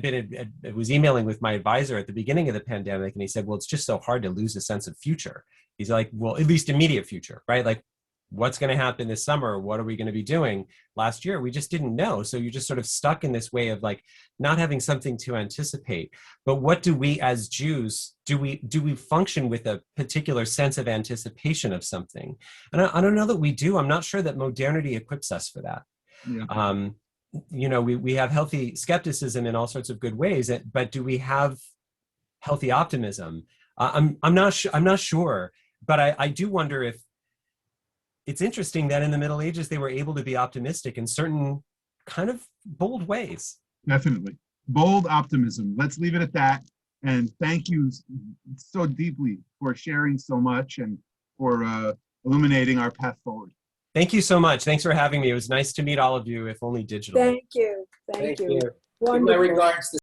was emailing with my advisor at the beginning of the pandemic, and he said, well, it's just so hard to lose a sense of future. He's like, well, at least immediate future, right? Like, what's going to happen this summer? What are we going to be doing? Last year, we just didn't know. So you're just sort of stuck in this way of like not having something to anticipate. But what do we as Jews, do we function with a particular sense of anticipation of something? And I don't know that we do. I'm not sure that modernity equips us for that. Yeah. We have healthy skepticism in all sorts of good ways, but do we have healthy optimism? I'm not sure, but I do wonder if it's interesting that in the Middle Ages, they were able to be optimistic in certain kind of bold ways. Definitely. Bold optimism. Let's leave it at that. And thank you so deeply for sharing so much and for illuminating our path forward. Thank you so much. Thanks for having me. It was nice to meet all of you, if only digitally. Thank you. Thank you. Give my Wonderful. regards to